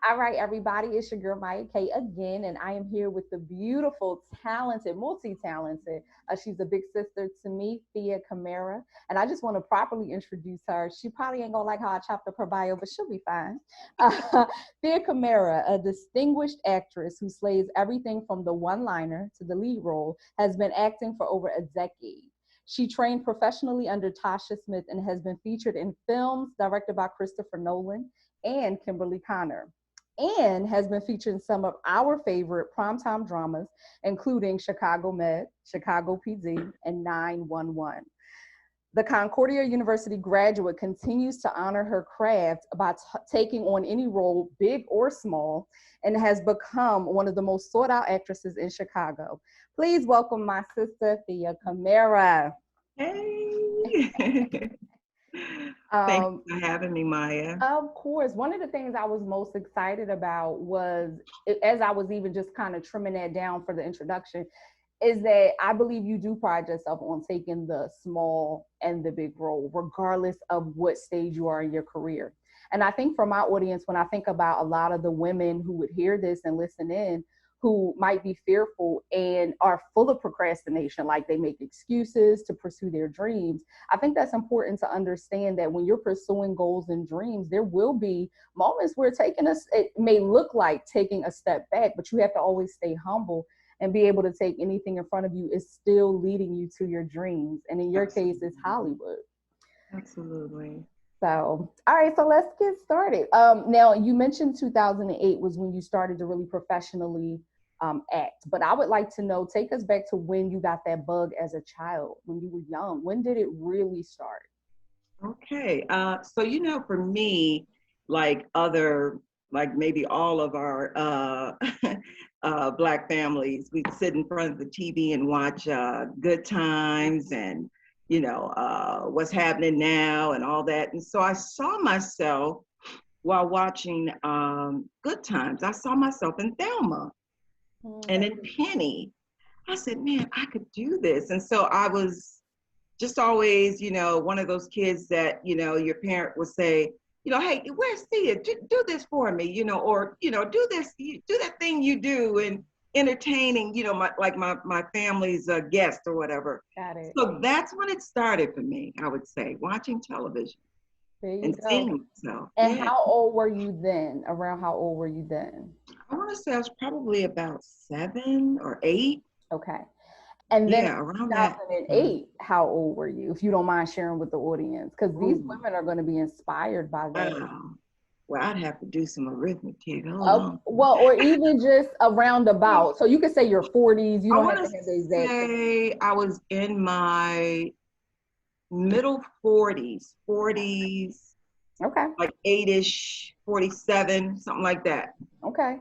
All right, everybody, it's your girl Maya K again, and I am here with the beautiful, talented, multi-talented. She's a big sister to me, Thea Camara, and I just want to properly introduce her. She probably ain't gonna like how I chopped up her bio, but she'll be fine. Thea Camara, a distinguished actress who slays everything from the one-liner to the lead role, has been acting for over a decade. She trained professionally under Tasha Smith and has been featured in films directed by Christopher Nolan and Kimberly Connor, and has been featured in some of our favorite primetime dramas, including Chicago Med, Chicago PD, and 911. The Concordia University graduate continues to honor her craft by taking on any role, big or small, and has become one of the most sought out actresses in Chicago. Please welcome my sister, Thea Camara. Hey. Thanks for having me, Maya. Of course. One of the things I was most excited about was, as I was even just kind of trimming that down for the introduction, is that I believe you do pride yourself on taking the small and the big role, regardless of what stage you are in your career. And I think for my audience, when I think about a lot of the women who would hear this and listen in, who might be fearful and are full of procrastination, like they make excuses to pursue their dreams. I think that's important to understand that when you're pursuing goals and dreams, there will be moments where it may look like taking a step back, but you have to always stay humble and be able to take anything in front of you is still leading you to your dreams. And in your case, it's Hollywood. Absolutely. So, all right, so let's get started. Now, you mentioned 2008 was when you started to really professionally act, but I would like to know, take us back to when you got that bug as a child, when you were young. When did it really start? Okay. So for me, like maybe all of our Black families, we'd sit in front of the TV and watch Good Times and, what's happening now and all that. And so I saw myself while watching Good Times. I saw myself in Thelma and in Penny. I said, man, I could do this. And so I was just always, one of those kids that, your parent would say, hey, where's Thea? Do this for me, or, do this, do that thing you do, and entertaining, my family's guest or whatever. Got it. So that's when it started for me, I would say, watching television and seeing myself. And how old were you then? Around how old were you then? I want to say I was probably about 7 or 8. Okay. And then around 2008, how old were you, if you don't mind sharing with the audience? Because these women are going to be inspired by that. Well, I'd have to do some arithmetic. Well, or even just a roundabout. So you could say your 40s. You don't have to have the exact. Say I was in my middle 40s. Okay. Like 8-ish, 47, something like that. Okay.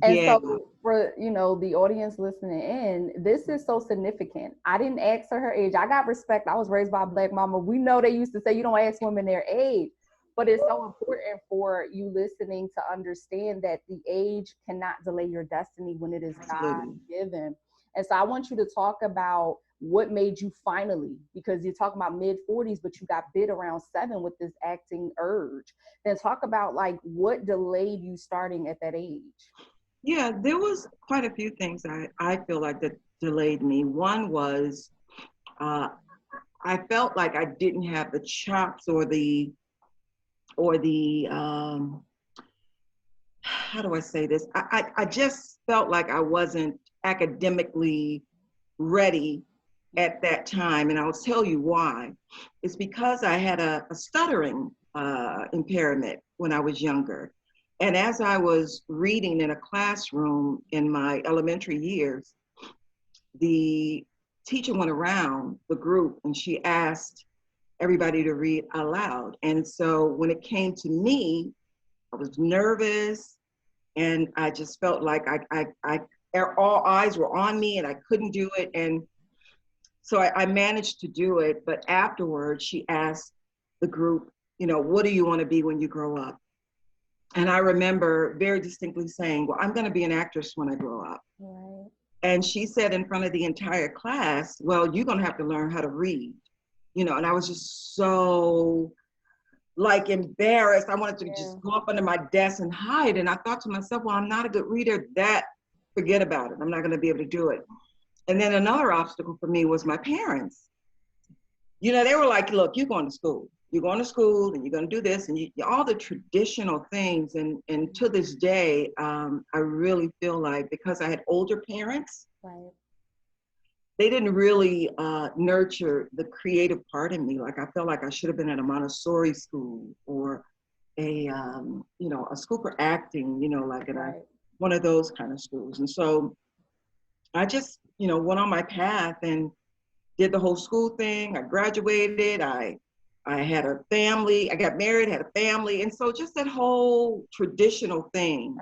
And so for, the audience listening in, this is so significant. I didn't ask her age. I got respect. I was raised by a Black mama. We know they used to say you don't ask women their age, but it's so important for you listening to understand that the age cannot delay your destiny when it is God given. And so I want you to talk about what made you finally, because you're talking about mid 40s, but you got bit around 7 with this acting urge. Then talk about what delayed you starting at that age. Yeah, there was quite a few things I feel like that delayed me. One was I felt like I didn't have the chops or the how do I say this? I just felt like I wasn't academically ready at that time, and I'll tell you why. It's because I had a stuttering impairment when I was younger. And as I was reading in a classroom in my elementary years, the teacher went around the group and she asked everybody to read aloud. And so when it came to me, I was nervous and I just felt like all eyes were on me and I couldn't do it. And so I managed to do it. But afterwards, she asked the group, what do you want to be when you grow up? And I remember very distinctly saying, well, I'm going to be an actress when I grow up. Right. And she said in front of the entire class, well, you're going to have to learn how to read, and I was just so like embarrassed. I wanted to Yeah. just go up under my desk and hide. And I thought to myself, well, I'm not a good reader. Forget about it. I'm not going to be able to do it. And then another obstacle for me was my parents. You know, they were like, look, you're going to school. You're going to school and you're going to do this and all the traditional things. And to this day, I really feel like because I had older parents, Right. they didn't really nurture the creative part in me. Like I felt like I should have been at a Montessori school or a school for acting, like at one of those kind of schools. And so I just, went on my path and did the whole school thing. I graduated. I had a family. I got married, had a family. And so just that whole traditional thing,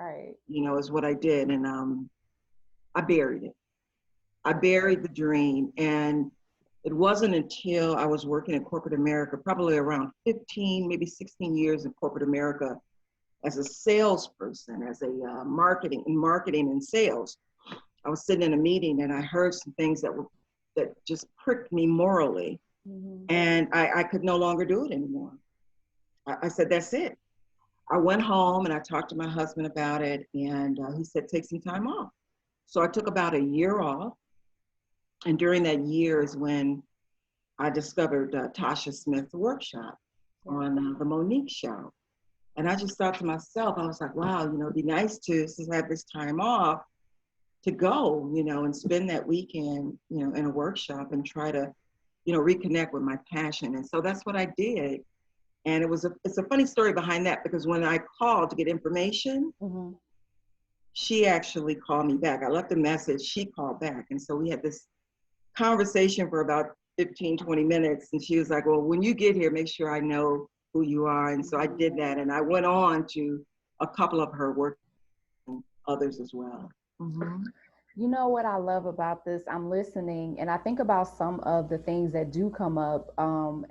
is what I did. And I buried it. I buried the dream. And it wasn't until I was working in corporate America, probably around 15, maybe 16 years in corporate America as a salesperson, as a marketing and sales. I was sitting in a meeting and I heard some things that just pricked me morally. Mm-hmm. And I could no longer do it anymore. I said, that's it. I went home and I talked to my husband about it, and he said, take some time off. So I took about a year off. And during that year is when I discovered Tasha Smith's workshop on the Monique Show. And I just thought to myself, I was like, wow, it'd be nice to have this time off to go, and spend that weekend, in a workshop and try to, reconnect with my passion. And so that's what I did. And it's a funny story behind that, because when I called to get information, mm-hmm. she actually called me back. I left a message, she called back. And so we had this conversation for about 15, 20 minutes. And she was like, well, when you get here, make sure I know who you are. And so I did that. And I went on to a couple of her work and others as well. Mm-hmm. You know what I love about this? I'm listening and I think about some of the things that do come up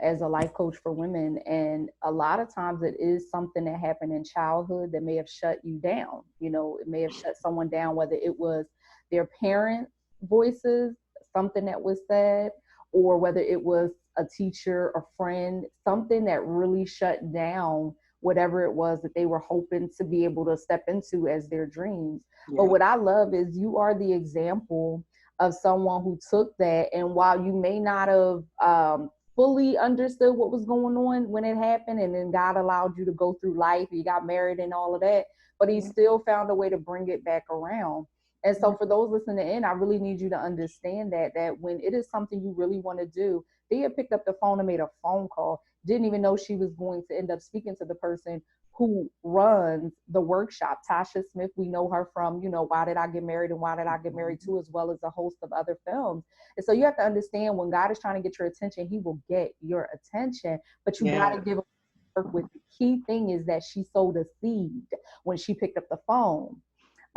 as a life coach for women. And a lot of times it is something that happened in childhood that may have shut you down. It may have shut someone down, whether it was their parents' voices, something that was said, or whether it was a teacher, a friend, something that really shut down whatever it was that they were hoping to be able to step into as their dreams. Yeah. But what I love is you are the example of someone who took that, and while you may not have fully understood what was going on when it happened, and then God allowed you to go through life, you got married and all of that, but he still found a way to bring it back around. And so for those listening in, I really need you to understand that when it is something you really want to do, Thea picked up the phone and made a phone call, didn't even know she was going to end up speaking to the person who runs the workshop. Tasha Smith, we know her from, Why Did I Get Married and Why Did I Get Married Too, as well as a host of other films. And so you have to understand, when God is trying to get your attention, he will get your attention, but you got to give him work with. The key thing is that she sowed a seed when she picked up the phone.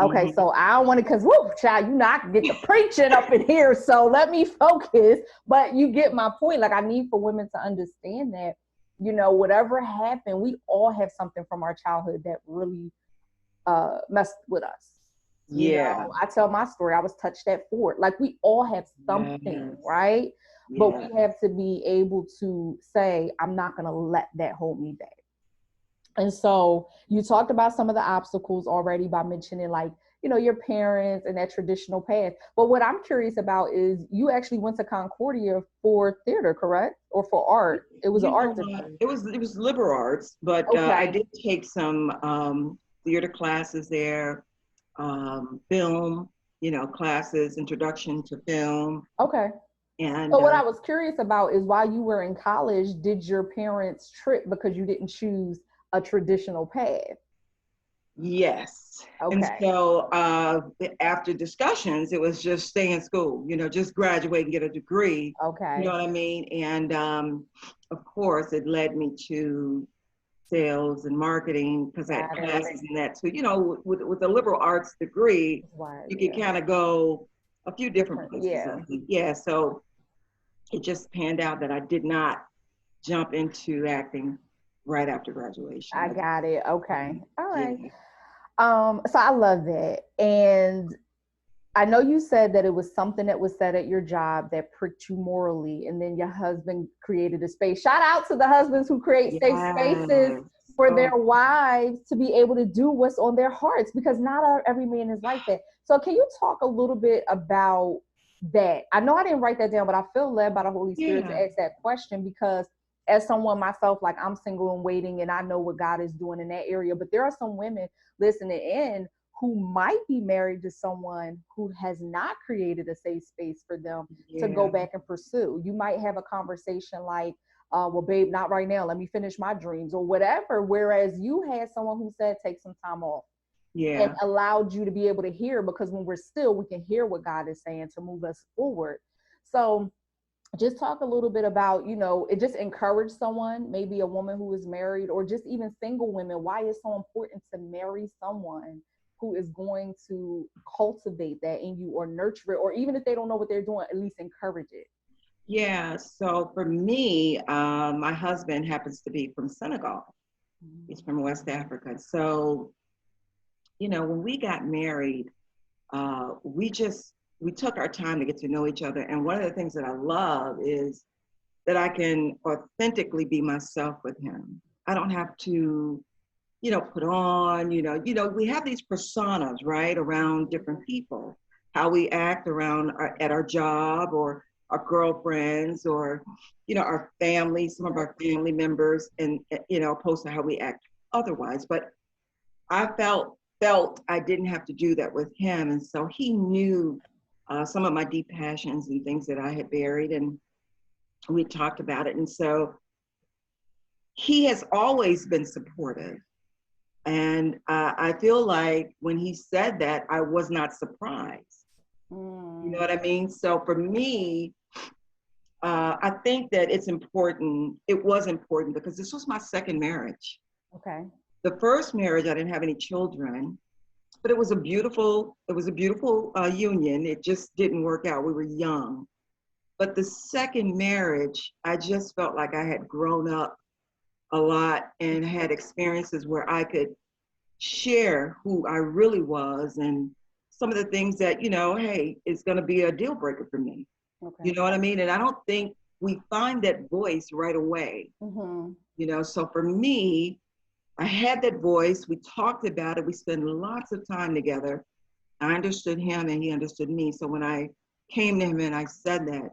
Okay, mm-hmm. So I don't want to, because, child, I can get the preaching up in here, so let me focus. But you get my point. Like, I need for women to understand that, whatever happened, we all have something from our childhood that really messed with us. Yeah. I tell my story. I was touched at 4. Like, we all have something, right? Yeah. But we have to be able to say, I'm not going to let that hold me back. And so you talked about some of the obstacles already by mentioning, like, your parents and that traditional path. But what I'm curious about is you actually went to Concordia for theater, correct? Or for art? It was an art degree. It was liberal arts, but I did take some theater classes there, film, classes, introduction to film. Okay. And so what I was curious about is, while you were in college, did your parents trip because you didn't choose a traditional path? Yes. Okay. And so after discussions, it was just stay in school, just graduate and get a degree. Okay. You know what I mean? And of course, it led me to sales and marketing, because I had classes in that too. With a liberal arts degree, you can kind of go a few different places. Yeah. So it just panned out that I did not jump into acting right after graduation. I got it. Okay. All right. Yeah. So I love that. And I know you said that it was something that was said at your job that pricked you morally, and then your husband created a space. Shout out to the husbands who create safe spaces Yes. for Oh, their wives to be able to do what's on their hearts, because not every man is like that. So, can you talk a little bit about that? I know I didn't write that down, but I feel led by the Holy Spirit to yeah. ask that question because, as someone myself, like I'm single and waiting, and I know what God is doing in that area, but there are some women listening in who might be married to someone who has not created a safe space for them to go Yeah. back and pursue. You might have a conversation like, well, babe, not right now. Let me finish my dreams or whatever. Whereas you had someone who said, take some time off and Yeah. allowed you to be able to hear, because when we're still, we can hear what God is saying to move us forward. So just talk a little bit about, it just encourage someone, maybe a woman who is married or just even single women, why it's so important to marry someone who is going to cultivate that in you or nurture it, or even if they don't know what they're doing, at least encourage it. Yeah. So for me, my husband happens to be from Senegal. He's from West Africa. So, when we got married, we took our time to get to know each other. And one of the things that I love is that I can authentically be myself with him. I don't have to, put on, we have these personas, right, around different people, how we act at our job or our girlfriends or, our family, some of our family members, and, opposed to how we act otherwise. But I felt I didn't have to do that with him. And so he knew some of my deep passions and things that I had buried, and we talked about it. And so he has always been supportive. And I feel like when he said that, I was not surprised. You know what I mean? So for me, I think that it was important because this was my second marriage. Okay. The first marriage, I didn't have any children, but it was a beautiful union. It just didn't work out. We were young. But the second marriage, I just felt like I had grown up a lot and had experiences where I could share who I really was and some of the things that, hey, it's going to be a deal breaker for me. Okay. You know what I mean? And I don't think we find that voice right away. So for me, I had that voice. We talked about it. We spent lots of time together. I understood him and he understood me. So when I came to him and I said that,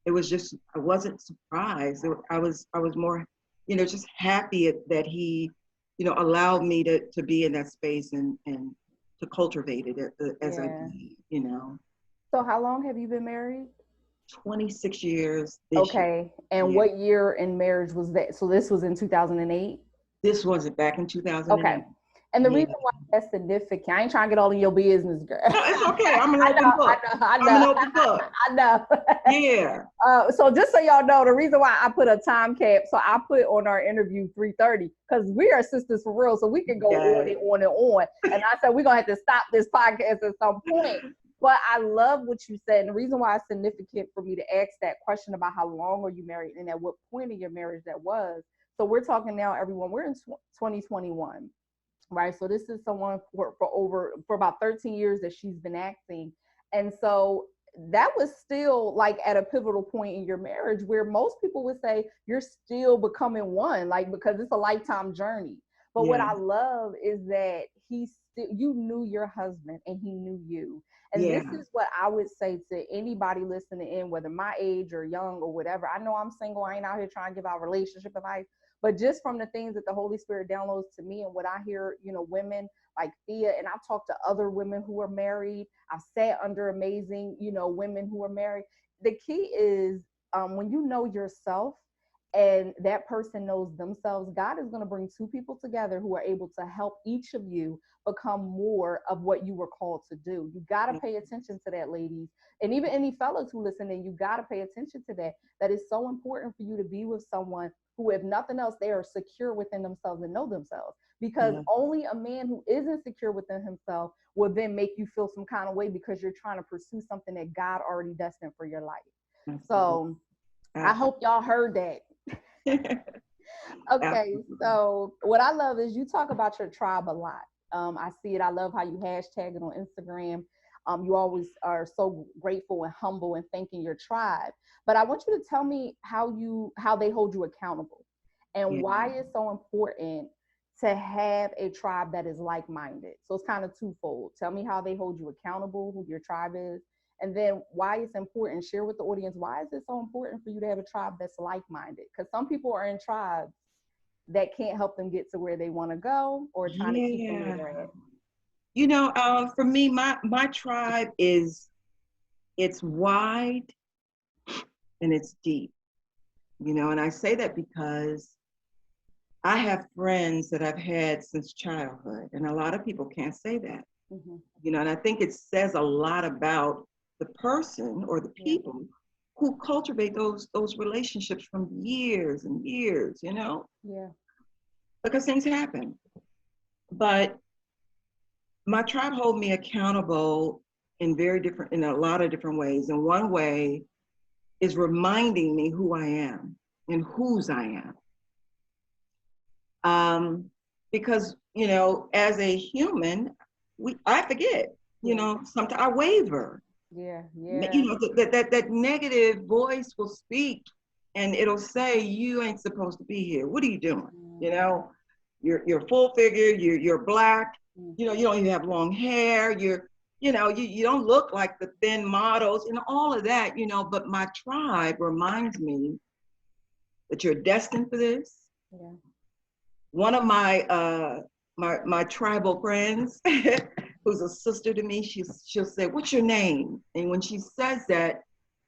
it was just, I wasn't surprised. I was more, just happy that he, allowed me to be in that space and to cultivate it as I did. So how long have you been married? 26 years this year. Okay. And Yeah. what year in marriage was that? So this was in 2008? This wasn't back in 2008. Okay. And the Yeah. reason why that's significant, I ain't trying to get all in your business, girl. No, it's okay. I'm an I open know, book. I know, I'm an open book. I know. Yeah. So just so y'all know, the reason why I put a time cap, so I put on our interview 3:30, because we are sisters for real, so we can go on and on and on. And I said we're gonna have to stop this podcast at some point. But I love what you said, and the reason why it's significant for me to ask that question about how long are you married and at what point in your marriage that was. So we're talking now, everyone. We're in 2021. Right. So this is someone for about 13 years that she's been acting. And so that was still like at a pivotal point in your marriage where most people would say you're still becoming one, like, because it's a lifetime journey. But what Yeah. I love is that you knew your husband and he knew you. And Yeah. this is what I would say to anybody listening in, whether my age or young or whatever. I know I'm single. I ain't out here trying to give out relationship advice. But just from the things that the Holy Spirit downloads to me and what I hear, women like Thea, and I've talked to other women who are married. I've sat under amazing, women who are married. The key is when you know yourself and that person knows themselves, God is going to bring two people together who are able to help each of you become more of what you were called to do. You got to pay attention to that, ladies. And even any fellas who listen in, you got to pay attention to that. That is so important for you to be with someone who, if nothing else, they are secure within themselves and know themselves. Because only a man who isn't secure within himself will then make you feel some kind of way because you're trying to pursue something that God already destined for your life. Absolutely. So I hope y'all heard that. Okay, so what I love is you talk about your tribe a lot. I see it. I love how you hashtag it on Instagram. You always are so grateful and humble and thanking your tribe. But I want you to tell me how they hold you accountable and Yeah. why it's so important to have a tribe that is like-minded. So it's kind of twofold. Tell me how they hold you accountable, who your tribe is, and then why it's important. Share with the audience, why is it so important for you to have a tribe that's like-minded? Because some people are in tribes that can't help them get to where they want to go, or trying to keep them where Yeah. they're at. For me, my tribe it's wide and it's deep, and I say that because I have friends that I've had since childhood, and a lot of people can't say that, Mm-hmm. and I think it says a lot about the person or the Yeah. people who cultivate those relationships from years and years, Yeah. because things happen. But my tribe hold me accountable in a lot of different ways. And one way is reminding me who I am and whose I am. Because, as a human, I forget, Yeah. sometimes I waver. Yeah. Yeah. That negative voice will speak and it'll say, you ain't supposed to be here. What are you doing? You Mm-hmm. know, you're full figure, you're black, you don't even have long hair, you don't look like the thin models and all of that, but my tribe reminds me that you're destined for this. Yeah. One of my tribal friends, who's a sister to me, she'll say, "What's your name?" And when she says that,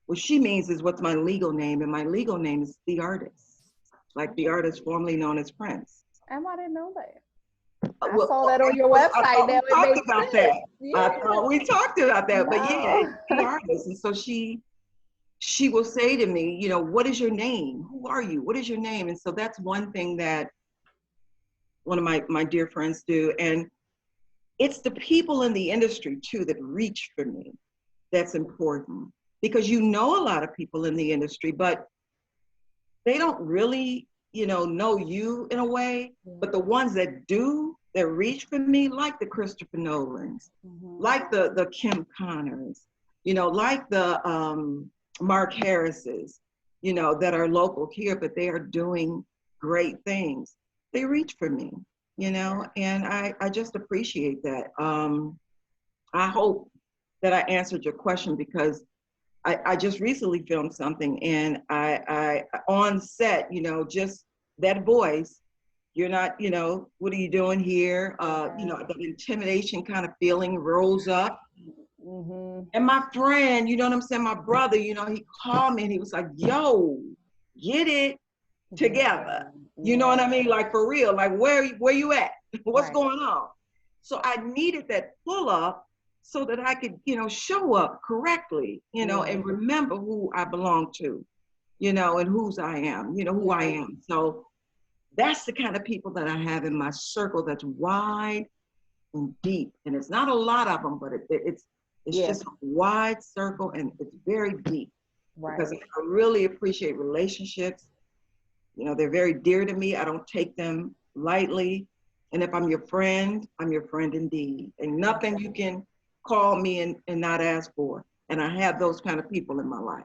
what she means is, "What's my legal name?" And my legal name is the artist, like the artist formerly known as Prince. I didn't know that. I Well, saw that on your I website. thought Now we it talked makes about sense. that. I Yeah. thought we talked about that, but yeah, No. it's the artist. And so she will say to me, "What is your name? Who are you? What is your name?" And so that's one thing that one of my dear friends do. And it's the people in the industry too that reach for me. That's important because a lot of people in the industry, but they don't really, know you in a way. But the ones that do, that reach for me, like the Christopher Nolans, Mm-hmm. like the Kim Connors, like the Mark Harrises, that are local here, but they are doing great things. They reach for me, and I just appreciate that. I hope that I answered your question because I just recently filmed something and I on set, just that voice, you're not, what are you doing here? That intimidation kind of feeling rose up. Mm-hmm. And my friend, you know what I'm saying? My brother, he called me and he was like, yo, get it together. You know what I Yeah. mean? Like for real, like where you at? What's Right. going on? So I needed that pull up so that I could, show up correctly, Yeah. and remember who I belong to, and whose I am, who I Yeah. am. So that's the kind of people that I have in my circle that's wide and deep. And it's not a lot of them, but it's Yeah. just a wide circle and it's very deep because Right. I really appreciate relationships. They're very dear to me. I don't take them lightly. And if I'm your friend indeed. And nothing you can call me and not ask for. And I have those kind of people in my life.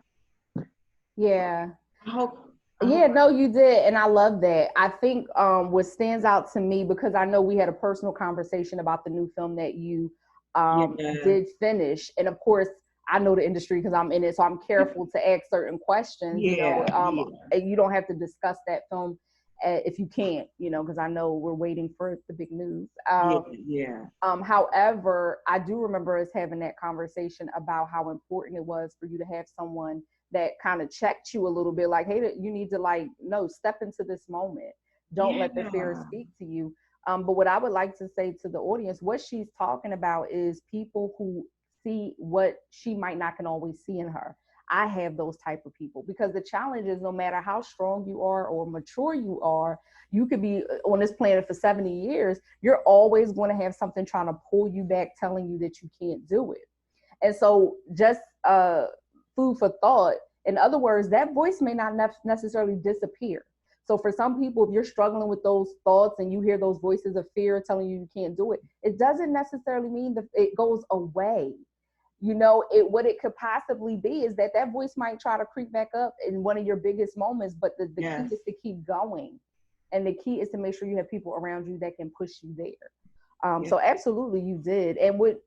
Yeah. I hope, I Yeah, hope, no, you did. And I love that. I think what stands out to me, because I know we had a personal conversation about the new film that you yeah, did finish. And of course, I know the industry because I'm in it. So I'm careful to ask certain questions, yeah, yeah, and you don't have to discuss that film if you can't, because I know we're waiting for the big news. yeah, yeah, However, I do remember us having that conversation about how important it was for you to have someone that kind of checked you a little bit, like, hey, you need to no, step into this moment. Don't let the fear yeah, speak to you. But what I would like to say to the audience, what she's talking about is people who see what she might not can always see in her. I have those type of people because the challenge is no matter how strong you are or mature you are, you could be on this planet for 70 years. You're always going to have something trying to pull you back, telling you that you can't do it. And so just food for thought. In other words, that voice may not necessarily disappear. So for some people, if you're struggling with those thoughts and you hear those voices of fear telling you you can't do it, it doesn't necessarily mean that it goes away. what it could possibly be is that voice might try to creep back up in one of your biggest moments, but the Yes. key is to keep going. And the key is to make sure you have people around you that can push you there. So absolutely you did. And with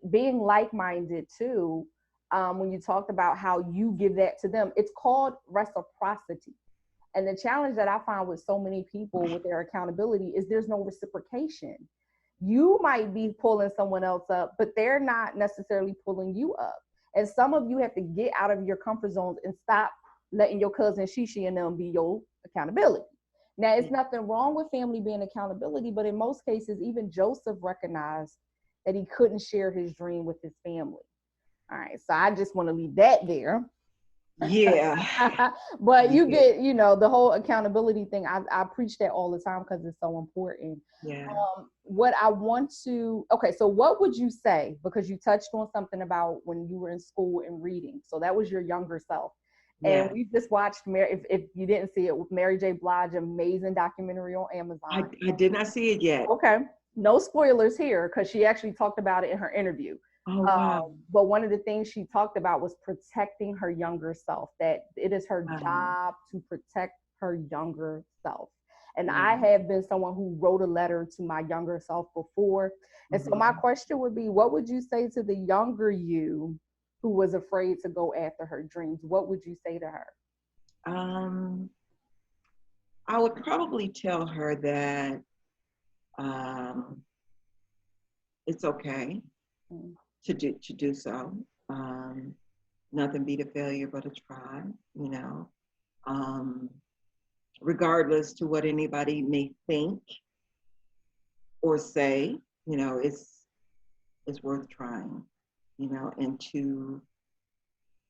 being like-minded too, when you talked about how you give that to them, it's called reciprocity. And the challenge that I find with so many people with their accountability is there's no reciprocation. You might be pulling someone else up, but they're not necessarily pulling you up. And some of you have to get out of your comfort zones and stop letting your cousin Shishi and them be your accountability. Now, it's nothing wrong with family being accountability, but in most cases, even Joseph recognized that he couldn't share his dream with his family. All right, so I just want to leave that there. Yeah. But you get, the whole accountability thing. I preach that all the time because it's so important. Yeah. What I want to, okay, so what would you say, because you touched on something about when you were in school and reading. So that was your younger self. And we just watched, if you didn't see it, with Mary J. Blige, amazing documentary on Amazon. I did not see it yet. Okay. No spoilers here, because she actually talked about it in her interview. Oh, wow. But one of the things she talked about was protecting her younger self, that it is her job to protect her younger self. And I have been someone who wrote a letter to my younger self before. And so my question would be, what would you say to the younger you who was afraid to go after her dreams? What would you say to her? I would probably tell her that it's okay to do so. Nothing beat a failure but a try, regardless to what anybody may think or say, it's worth trying, and to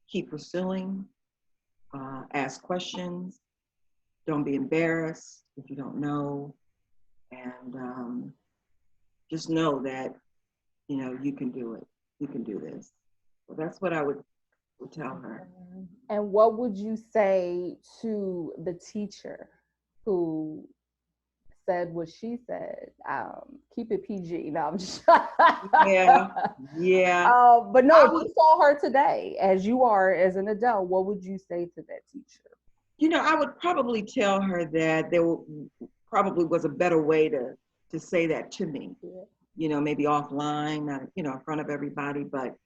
keep pursuing, ask questions, don't be embarrassed if you don't know, and just know that, you can do it. You can do this. So that's what I would tell her. And what would you say to the teacher who said what she said? Keep it PG. No, I'm just Yeah. But no, if you saw her today as you are as an adult, what would you say to that teacher? I would probably tell her that there probably was a better way to say that to me. Maybe offline, not in front of everybody, but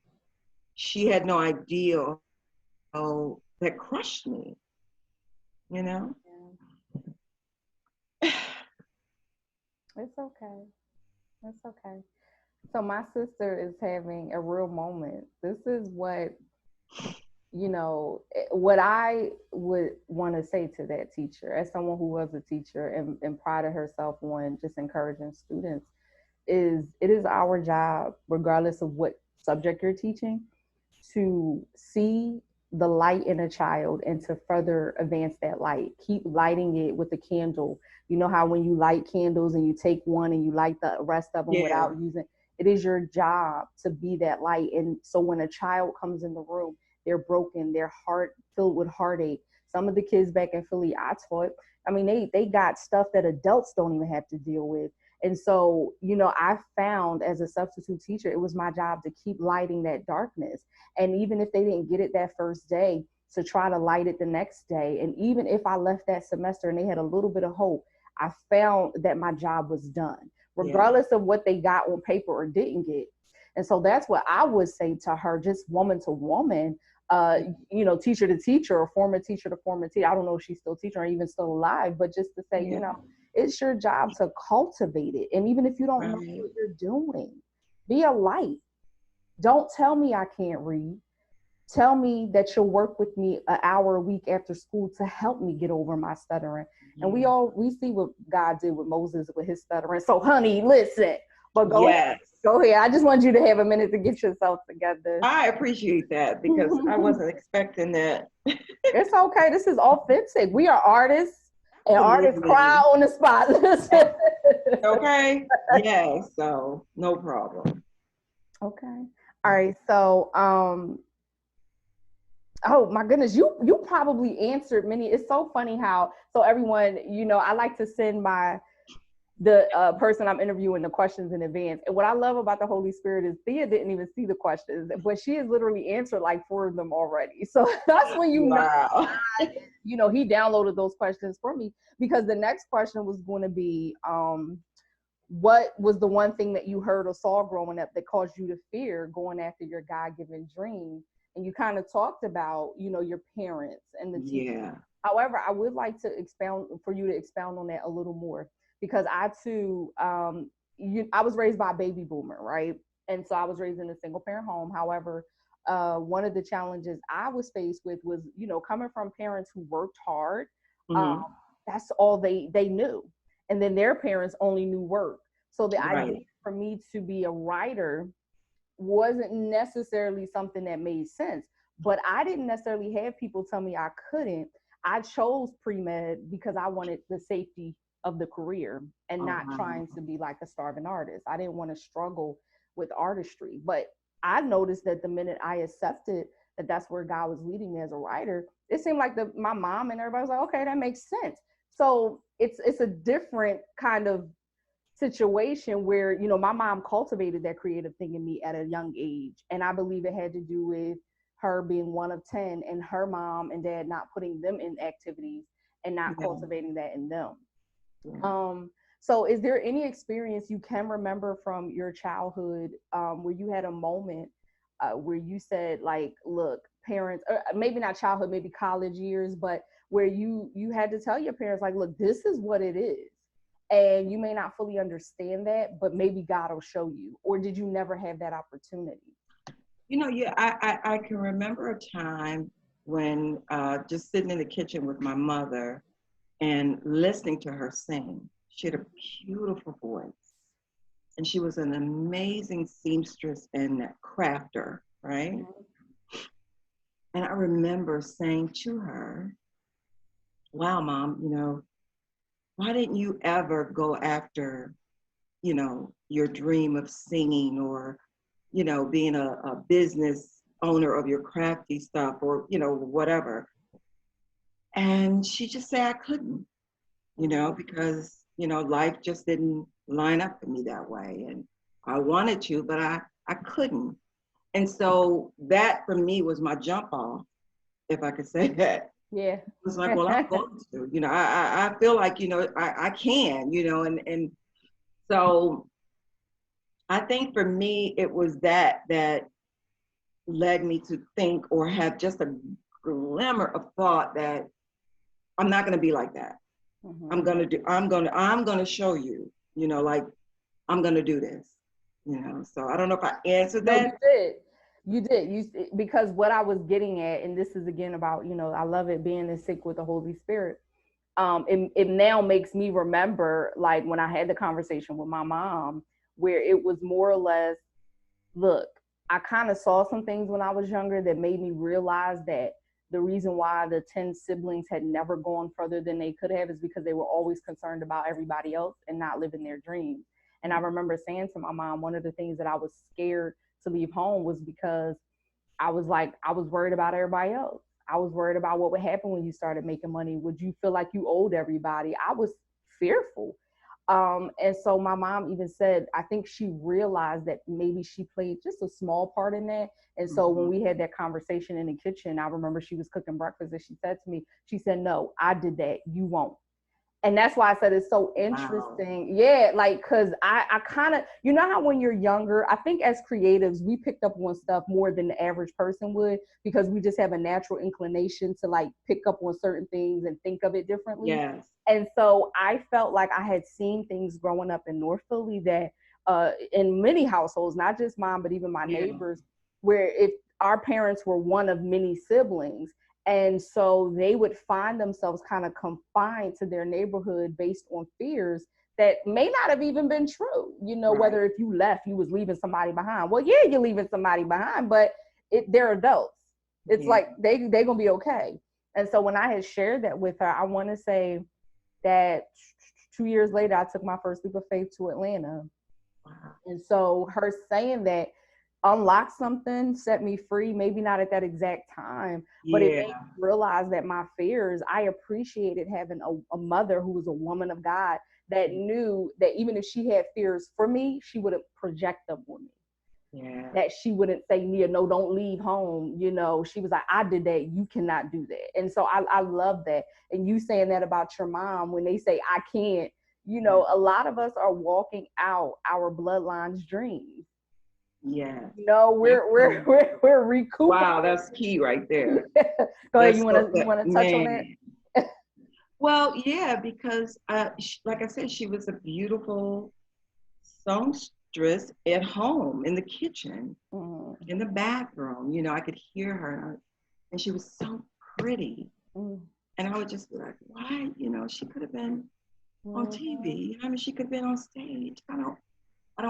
she had no idea how that crushed me. It's okay. It's okay. So my sister is having a real moment. This is what I would want to say to that teacher, as someone who was a teacher and prided herself on just encouraging students, is it is our job, regardless of what subject you're teaching, to see the light in a child and to further advance that light. Keep lighting it with a candle. You know how when you light candles and you take one and you light the rest of them without using, it is your job to be that light. And so when a child comes in the room, they're broken, their heart filled with heartache. Some of the kids back in Philly I taught, they got stuff that adults don't even have to deal with. And so, I found as a substitute teacher, it was my job to keep lighting that darkness. And even if they didn't get it that first day, to try to light it the next day. And even if I left that semester and they had a little bit of hope, I found that my job was done, regardless of what they got on paper or didn't get. And so that's what I would say to her, just woman to woman, teacher to teacher, or former teacher to former teacher. I don't know if she's still teaching or even still alive, but just to say, it's your job to cultivate it. And even if you don't know what you're doing, be a light. Don't tell me I can't read. Tell me that you'll work with me an hour a week after school to help me get over my stuttering. And we see what God did with Moses with his stuttering. So honey, listen, but go ahead. I just want you to have a minute to get yourself together. I appreciate that, because I wasn't expecting that. It's okay. This is authentic. We are artists. And artists cry on the spot. Okay. Yeah. So no problem. Okay. All right. So, oh my goodness, you probably answered many. It's so funny how, so everyone, I like to send my the person I'm interviewing the questions in advance. And what I love about the Holy Spirit is Thea didn't even see the questions, but she has literally answered like 4 of them already. So that's when you know, Wow. you know, he downloaded those questions for me, because the next question was going to be, what was the one thing that you heard or saw growing up that caused you to fear going after your God-given dream? And you kind of talked about, you know, your parents and the teachers. Yeah. However, I would like to expound on that a little more, because I too, I was raised by a baby boomer, right? And so I was raised in a single parent home. However, one of the challenges I was faced with was, you know, coming from parents who worked hard. Um, Hmm. that's all they knew, and then their parents only knew work. So the idea Right. for me to be a writer wasn't necessarily something that made sense. But I didn't necessarily have people tell me I couldn't. I chose pre-med because I wanted the safety of the career and Oh, not wow. trying to be like a starving artist. I didn't want to struggle with artistry. But I noticed that the minute I accepted that that's where God was leading me as a writer, it seemed like my mom and everybody was like, okay, that makes sense. So it's a different kind of situation where, you know, my mom cultivated that creative thing in me at a young age, and I believe it had to do with her being one of 10 and her mom and dad not putting them in activities and not Yeah. cultivating that in them. Yeah. So is there any experience you can remember from your childhood, where you had a moment, where you said like, look, parents, or maybe not childhood, maybe college years, but where you had to tell your parents like, look, this is what it is, and you may not fully understand that, but maybe God will show you? Or did you never have that opportunity? You know, yeah, I can remember a time when just sitting in the kitchen with my mother and listening to her sing. She had a beautiful voice, and she was an amazing seamstress and crafter, right? Mhm. And I remember saying to her, wow, mom, you know, why didn't you ever go after, you know, your dream of singing, or, you know, being a business owner of your crafty stuff, or, you know, whatever. And she just said I couldn't, you know, Mhm. because, you know, life just didn't line up for me that way. And I wanted to, but I couldn't. And so that for me was my jump off, if I could say that. It Yeah. was like, well, I'm going to, you know, I feel like, you know, I can, you know, and so I think for me, it was that led me to think or have just a glimmer of thought that I'm not going to be like that. Mhm. I'm going to show you, you know, like I'm going to do this, you know. So I don't know if I answered No, you that. did. You did. Because what I was getting at, and this is again about, you know, I love it being in sync with the Holy Spirit. It now makes me remember like when I had the conversation with my mom, where it was more or less, look, I kind of saw some things when I was younger that made me realize that the reason why the 10 siblings had never gone further than they could have is because they were always concerned about everybody else and not living their dreams. And I remember saying to my mom, one of the things that I was scared to leave home was because I was like, I was worried about everybody else. I was worried about what would happen when you started making money. Would you feel like you owed everybody? I was fearful. And so my mom even said, I think she realized that maybe she played just a small part in that. And so when Mhm. we had that conversation in the kitchen, I remember she was cooking breakfast and she said to me, she said, no, I did that. You won't. And that's why I said it's so Wow. interesting. Yeah, like, cause I kind of, you know how when you're younger, I think as creatives, we picked up on stuff more than the average person would, because we just have a natural inclination to like pick up on certain things and think of it differently. Yes. And so I felt like I had seen things growing up in North Philly that in many households, not just mine, but even my Yeah. neighbors, where if our parents were one of many siblings, and so they would find themselves kind of confined to their neighborhood based on fears that may not have even been true. You know, Right. whether if you left, you was leaving somebody behind. Well, yeah, you're leaving somebody behind, but they're adults. It's Yeah. like they gonna be okay. And so when I had shared that with her, I want to say that 2 years later, I took my first leap of faith to Atlanta. Wow. And so her saying that unlock something, set me free, maybe not at that exact time, but it made Yeah. me realize that my fears, I appreciated having a mother who was a woman of God that knew that even if she had fears for me, she wouldn't project them on me. Yeah. That she wouldn't say, Nia, no, don't leave home. You know, she was like, I did that. You cannot do that. And so I love that. And you saying that about your mom, when they say, I can't, you Yeah. know, a lot of us are walking out our bloodline's dreams. Yeah. You know, we're Wow, recuperating. that's key right there. Go ahead. That's You so you that wanna touch on that? man. Well, yeah, because like I said, she was a beautiful songstress at home, in the kitchen, Mm, in the bathroom. You know, I could hear her, and she was so pretty. mm, And I would just be like, why? You know, she could have been on mm, TV. I mean, she could have been on stage. I don't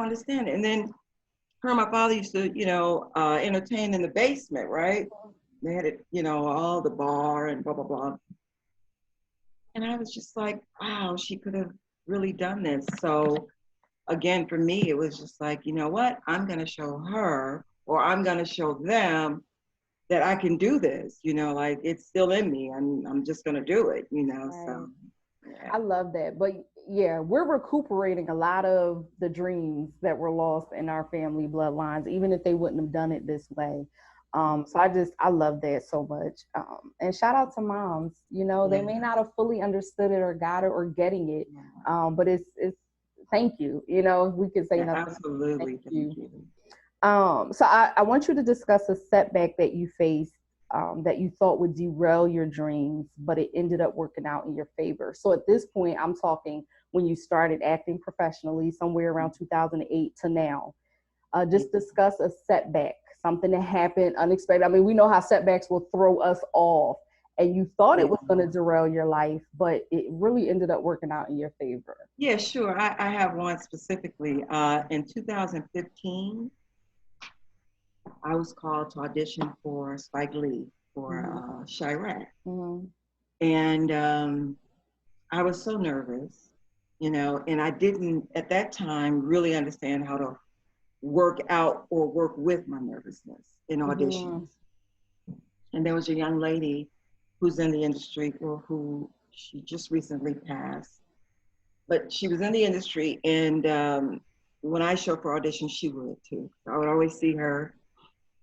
understand it. And then her and my father used to, entertain in the basement, right? They had it, all the bar and blah, blah, blah. And I was just like, wow, she could have really done this. So again, for me, it was just like, you know what? I'm going to show her, or I'm going to show them that I can do this, like it's still in me. I'm just going to do it, right. so yeah. I love that. But yeah, we're recuperating a lot of the dreams that were lost in our family bloodlines, even if they wouldn't have done it this way. So I love that so much. And shout out to moms. You know, they Yeah. may not have fully understood it or got it or getting it, Yeah. but it's thank you. You know, if we could say Yeah, nothing, thank absolutely. Thank you. you. So I want you to discuss a setback that you faced that you thought would derail your dreams, but it ended up working out in your favor. So at this point, I'm talking when you started acting professionally, somewhere around 2008 to now. Just discuss a setback, something that happened unexpected. I mean, we know how setbacks will throw us off, and you thought it Yeah. was going to derail your life, but it really ended up working out in your favor. Yeah, sure. I have one specifically. In 2015, I was called to audition for Spike Lee for Mm-hmm. Chi-Raq. Mm-hmm. And I was so nervous, and I didn't at that time really understand how to work out or work with my nervousness in Mm-hmm. auditions. And there was a young lady who's in the industry, or who she just recently passed, but she was in the industry. And when I show for auditions, she would too. So I would always see her,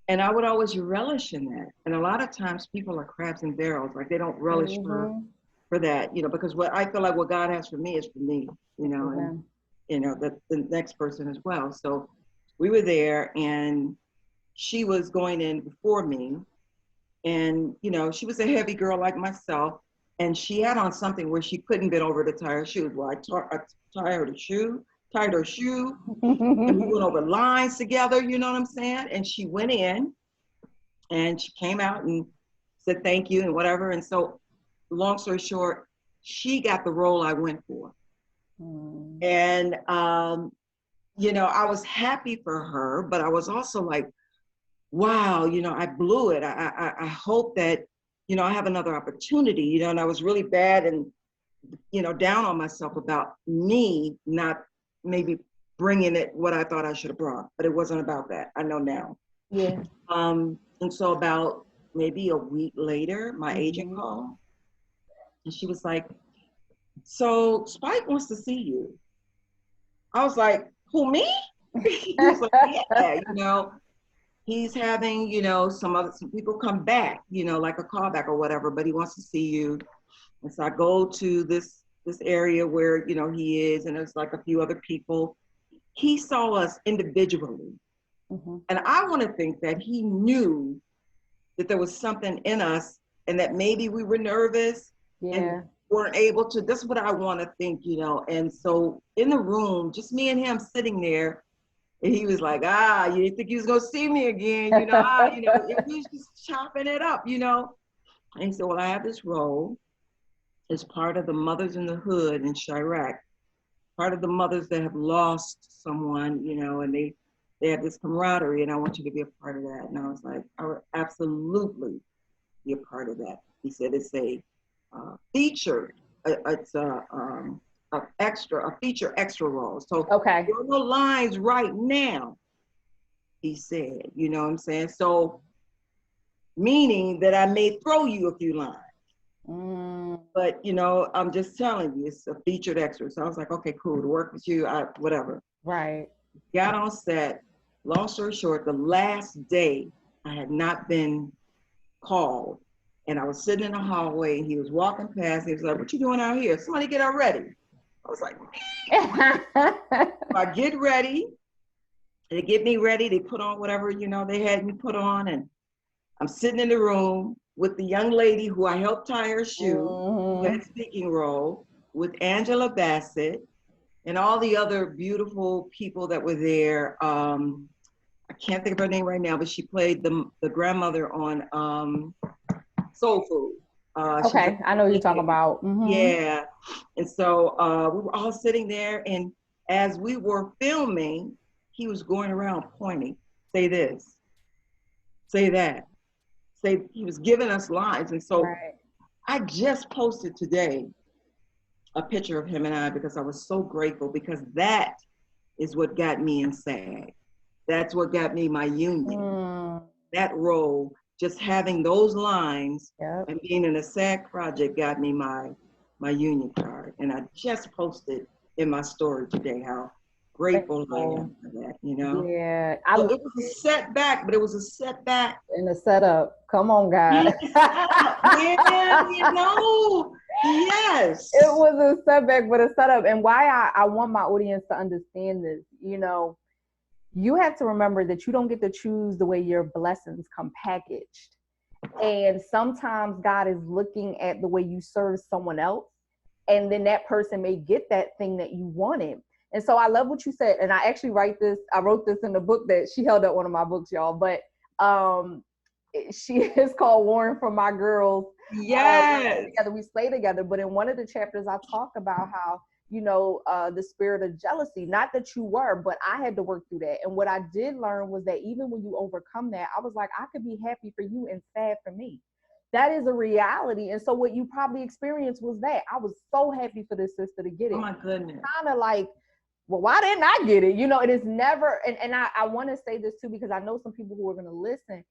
and I would always relish in that. And a lot of times people are crabs and barrels, like they don't relish Mm-hmm. for that, because what I feel like what God has for me is for me, and Amen. the next person as well. So we were there, and she was going in before me, and she was a heavy girl like myself, and she had on something where she couldn't bend over to tie her shoes. Well, I tied her shoe, and we went over lines together. You know what I'm saying? And she went in, and she came out and said thank you and whatever. And so, long story short, she got the role I went for. Mm. And I was happy for her, but I was also like, wow, I blew it. I hope that, I have another opportunity, and I was really bad and, down on myself about me not maybe bringing it what I thought I should have brought, but it wasn't about that. I know now. Yeah. And so about maybe a week later, my agent Mm-hmm. called, and she was like, so Spike wants to see you. I was like, who, me? He was like, yeah, he's having, some people come back, like a callback or whatever, but he wants to see you. And so I go to this area where, he is, and there's like a few other people. He saw us individually. Mm-hmm. And I want to think that he knew that there was something in us, and that maybe we were nervous and Yeah. weren't able to. That's what I want to think, And so in the room, just me and him sitting there, and he was like, you didn't think he was gonna see me again, and we was just chopping it up, And he said, well, I have this role as part of the Mothers in the Hood in Chi-Raq, part of the mothers that have lost someone, and they have this camaraderie, and I want you to be a part of that. And I was like, I would absolutely be a part of that. He said it's a featured, it's a feature extra role. So Okay. there are no lines right now. he said. You know what I'm saying? So, meaning that I may throw you a few lines. But, you know, I'm just telling you, it's a featured extra. So I was like, okay, cool, to work with you, whatever. Right. Got on set. Long story short, the last day I had not been called, and I was sitting in the hallway, and he was walking past. He was like, "What you doing out here? Somebody get her ready." I was like, so I get ready. They get me ready. They put on whatever, you know, they had me put on, and I'm sitting in the room with the young lady who I helped tie her shoe, who had a speaking role, with Angela Bassett and all the other beautiful people that were there. I can't think of her name right now, but she played the grandmother on Soul Food. Okay, I know who you're talking about. Yeah, and so we were all sitting there, and as we were filming, he was going around pointing, say this, say that, say, he was giving us lines. And so I just posted today a picture of him and I, because I was so grateful, because that is what got me in SAG. That's what got me my union. That role, just having those lines and being in a SAG project got me my union card. And I just posted in my story today how grateful I am for that, you know? Yeah. So it was a setback, but it was a setback in the setup. Come on, guys. Yeah, you know. Yes. It was a setback, but a setup. And why I want my audience to understand this, you know, you have to remember that you don't get to choose the way your blessings come packaged. And sometimes God is looking at the way you serve someone else, and then that person may get that thing that you wanted. And so I love what you said. And I actually I wrote this in the book that she held up, one of my books, y'all. But she is called Warren for My Girls. Yes. We stay together. But in one of the chapters, I talk about how, you know, the spirit of jealousy, not that you were, but I had to work through that. And what I did learn was that even when you overcome that, I was like, I could be happy for you and sad for me. That is a reality. And so what you probably experienced was that I was so happy for this sister to get it. Oh my goodness. Kind of like, well, why didn't I get it? You know, it is never, and I want to say this too, because I know some people who are going to listen.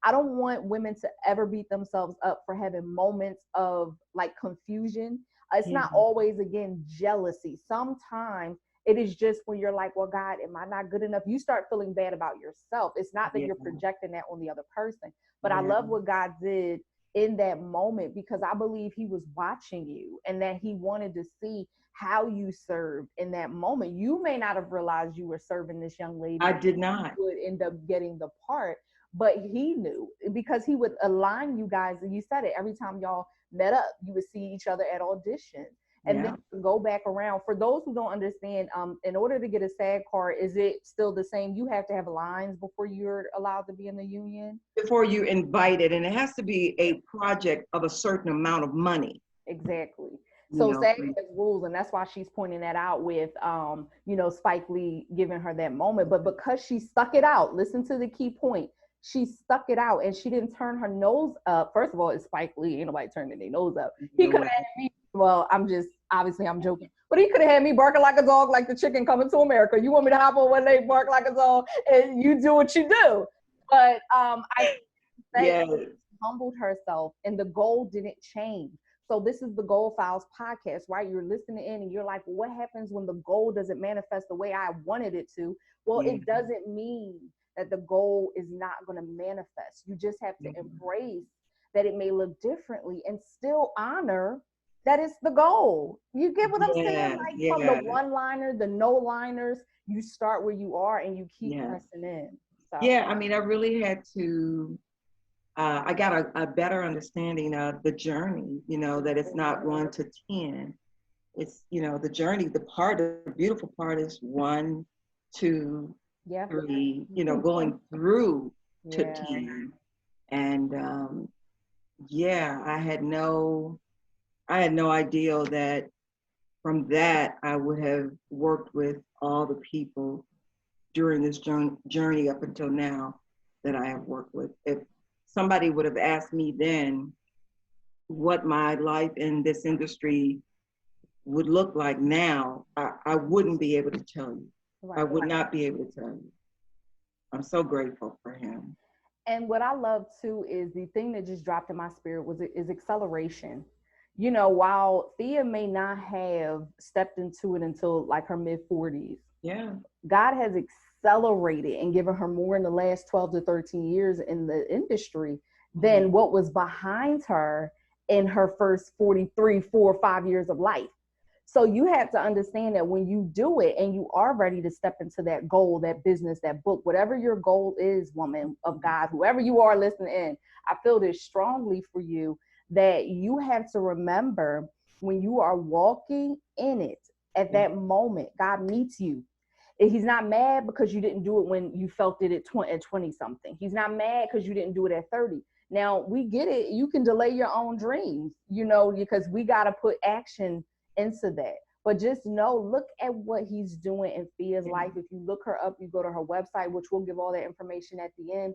I don't want women to ever beat themselves up for having moments of like confusion. It's not always, again, jealousy. Sometimes it is just when you're like, well, God, am I not good enough? You start feeling bad about yourself. It's not that you're projecting that on the other person. But I love what God did in that moment, because I believe he was watching you and that he wanted to see how you served in that moment. You may not have realized you were serving this young lady. I did not. You would end up getting the part, but he knew, because he would align you guys. And you said it, every time y'all met up, you would see each other at audition. And then go back around. For those who don't understand, in order to get a SAG card, is it still the same? You have to have lines before you're allowed to be in the union? Before you're invited, and it has to be a project of a certain amount of money. Exactly. So SAG has rules, and that's why she's pointing that out with, you know, Spike Lee giving her that moment. But because she stuck it out, listen to the key point. She stuck it out, and she didn't turn her nose up. First of all, it's Spike Lee. Ain't nobody turning their nose up. He could have had me. Well, I'm joking. But he could have had me barking like a dog, like the chicken Coming to America. You want me to hop on when they bark like a dog, and you do what you do. But I humbled herself, and the goal didn't change. So this is the Goal Files podcast, right? You're listening in, and you're like, well, what happens when the goal doesn't manifest the way I wanted it to? Well, it doesn't mean that the goal is not going to manifest. You just have to embrace that it may look differently and still honor that it's the goal. You get what I'm saying? Like from the one-liner, the no-liners, you start where you are and you keep pressing in. So. Yeah, I mean, I really had to, I got a better understanding of the journey, you know, that it's not 1 to 10. It's, you know, the journey, the beautiful part is 1, 2, 3, you know, going through to 10. And I had no idea that from that I would have worked with all the people during this journey up until now that I have worked with. If somebody would have asked me then what my life in this industry would look like now, I wouldn't be able to tell you. I would not be able to tell you. I'm so grateful for him. And what I love too is the thing that just dropped in my spirit is acceleration. You know, while Thea may not have stepped into it until like her mid 40s, Yeah. God has accelerated and given her more in the last 12 to 13 years in the industry than what was behind her in her first 43, 4, 5 years of life. So you have to understand that when you do it and you are ready to step into that goal, that business, that book, whatever your goal is, woman of God, whoever you are listening in, I feel this strongly for you that you have to remember when you are walking in it at that moment, God meets you. He's not mad because you didn't do it when you felt it at 20 something. He's not mad because you didn't do it at 30. Now we get it. You can delay your own dreams, you know, because we got to put action into that. But just know, look at what he's doing in Thea's life. If you look her up, you go to her website, which we'll give all that information at the end.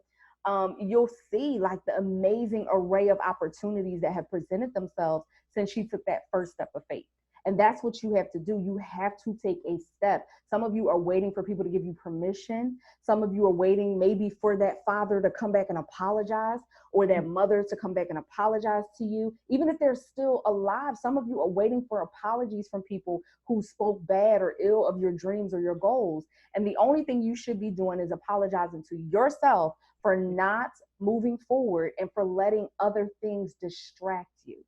You'll see like the amazing array of opportunities that have presented themselves since she took that first step of faith. And that's what you have to do. You have to take a step. Some of you are waiting for people to give you permission. Some of you are waiting maybe for that father to come back and apologize, or that mother to come back and apologize to you. Even if they're still alive, some of you are waiting for apologies from people who spoke bad or ill of your dreams or your goals. And the only thing you should be doing is apologizing to yourself for not moving forward and for letting other things distract you.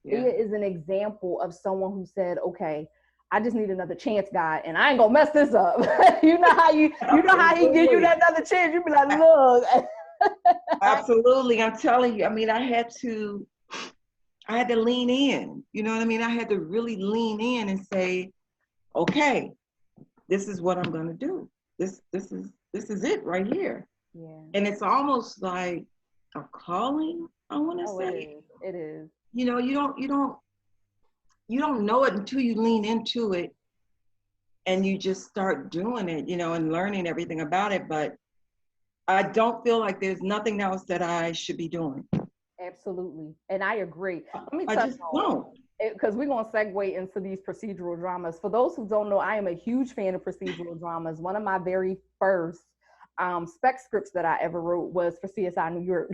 Thea is an example of someone who said, okay, I just need another chance, God, and I ain't gonna mess this up. You know how he give you that another chance. You be like, look. Absolutely. I'm telling you, I mean, I had to lean in, you know what I mean? I had to really lean in and say, okay, this is what I'm gonna do. This is it right here. Yeah. And it's almost like a calling, I wanna say. It is. You know, you don't know it until you lean into it and you just start doing it, you know, and learning everything about it. But I don't feel like there's nothing else that I should be doing. Absolutely. And I agree. Let me I just don't. Because we're going to segue into these procedural dramas. For those who don't know, I am a huge fan of procedural dramas. One of my very first spec scripts that I ever wrote was for CSI New York.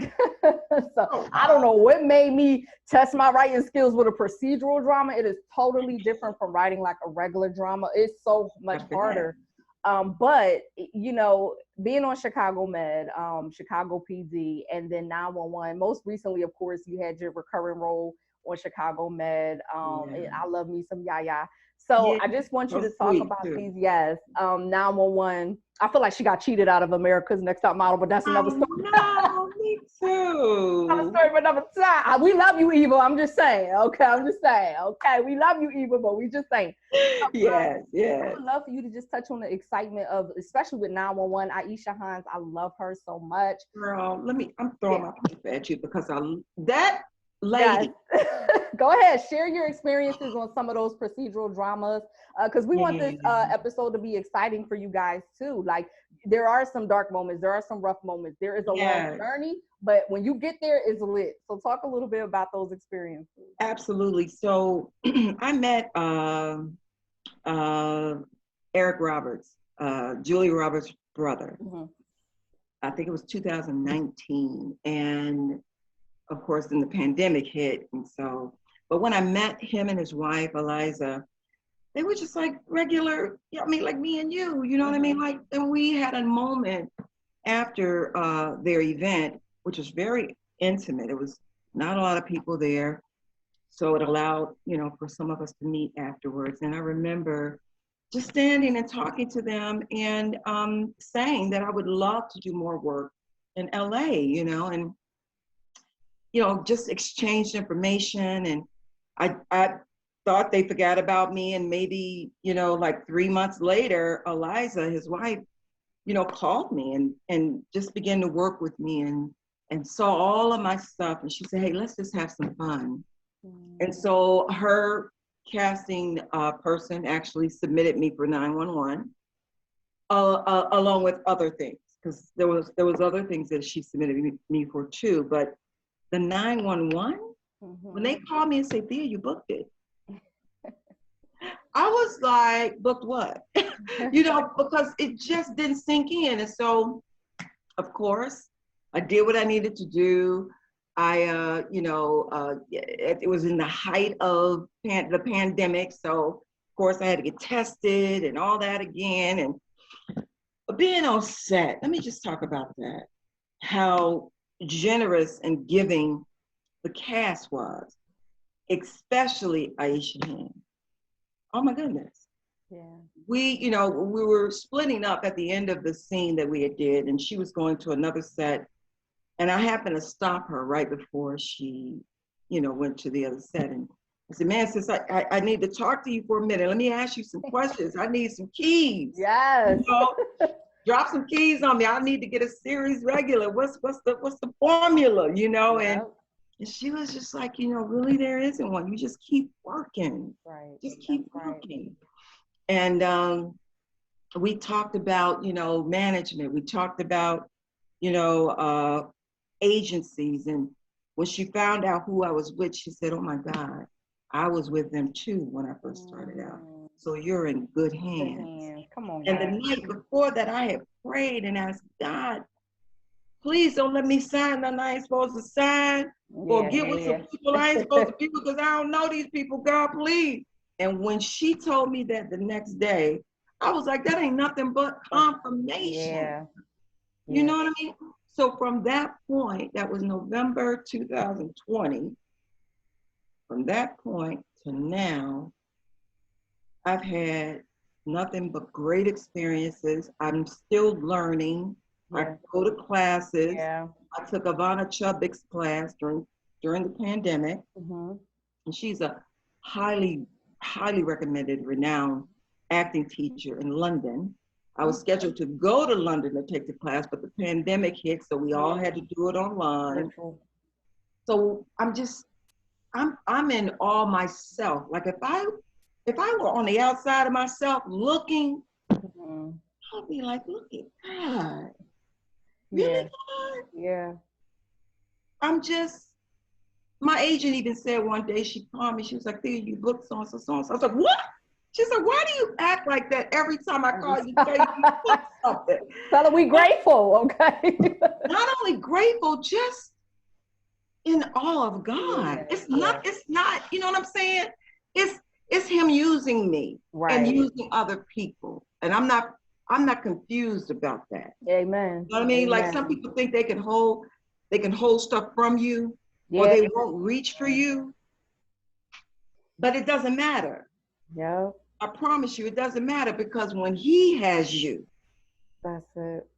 So I don't know what made me test my writing skills with a procedural drama. It is totally different from writing like a regular drama. It's so much harder. But you know, being on Chicago Med, Chicago PD, and then 911. Most recently, of course, you had your recurring role on Chicago Med. I love me some Yaya. So I just want you to talk about these. 911. I feel like she got cheated out of America's Next Top Model, but that's another story. No, me too. Another story for another time. We love you, Eva. I'm just saying. Okay, I'm just saying. Okay, we love you, Eva, but we just saying. Yes. I would love for you to just touch on the excitement of, especially with 911. Aisha Hines, I love her so much. Girl, I'm throwing my paper at you because that lady. Yes. Go ahead, share your experiences on some of those procedural dramas, because we want this episode to be exciting for you guys too. Like, there are some dark moments, there are some rough moments, there is a long journey, but when you get there, it's lit. So talk a little bit about those experiences. Absolutely. So I met Eric Roberts, Julia Roberts' brother. I think it was 2019, and of course, then the pandemic hit, and so. But when I met him and his wife, Eliza, they were just like regular, I mean, like me and you, you know what I mean? Like, and we had a moment after their event, which was very intimate. It was not a lot of people there. So it allowed, you know, for some of us to meet afterwards. And I remember just standing and talking to them and saying that I would love to do more work in LA, you know, and, you know, just exchanged information. And I thought they forgot about me, and maybe, you know, like 3 months later, Eliza, his wife, you know, called me and just began to work with me and saw all of my stuff, and she said, hey, let's just have some fun. And so her casting person actually submitted me for 911, along with other things, because there was other things that she submitted me for too, but the 911, when they called me and said, Thea, you booked it. I was like, booked what? you know, because it just didn't sink in. And so, of course, I did what I needed to do. It was in the height of the pandemic. So, of course, I had to get tested and all that again. And being on set, let me just talk about that. How generous and giving the cast was, especially Aisha Hand. Oh my goodness. Yeah. We were splitting up at the end of the scene that we had did, and she was going to another set. And I happened to stop her right before she, went to the other set. And I said, man, sis, I need to talk to you for a minute. Let me ask you some questions. I need some keys. Yes. Drop some keys on me. I need to get a series regular. What's the formula, Yep. And she was just like, really there isn't one. You just keep working. Right. Just keep working. Right. And we talked about, management. We talked about, agencies. And when she found out who I was with, she said, oh my God, I was with them too when I first started out. So you're in good hands. Come on, and God. The night before that, I had prayed and asked God, please don't let me sign nothing I ain't supposed to sign, or get with some people I ain't supposed to be with, because I don't know these people. God, please. And when she told me that the next day, I was like, that ain't nothing but confirmation. Yeah. You know what I mean? So from that point, that was November 2020, from that point to now, I've had nothing but great experiences. I'm still learning. Yeah. I go to classes. Yeah. I took Ivana Chubbuck's class during the pandemic. Mm-hmm. And she's a highly, highly recommended, renowned acting teacher in London. I was scheduled to go to London to take the class, but the pandemic hit, so we all had to do it online. So I'm in awe myself. Like if I were on the outside of myself looking, mm-hmm. I'd be like, look at God. Really, God? Yeah. My agent even said one day, she called me, she was like, Thea, you look so-and-so, so-and-so. I was like, what? She's like, why do you act like that every time I call you, say you look something? Fella, we grateful, okay? Not only grateful, just in awe of God. Yeah, it's not, you know what I'm saying? It's him using me, right, and using other people. And I'm not confused about that. Amen. You know what I mean? Amen. Like some people think they can hold stuff from you, or they won't reach for you. But it doesn't matter. Yeah. I promise you, it doesn't matter, because when he has you, that's it.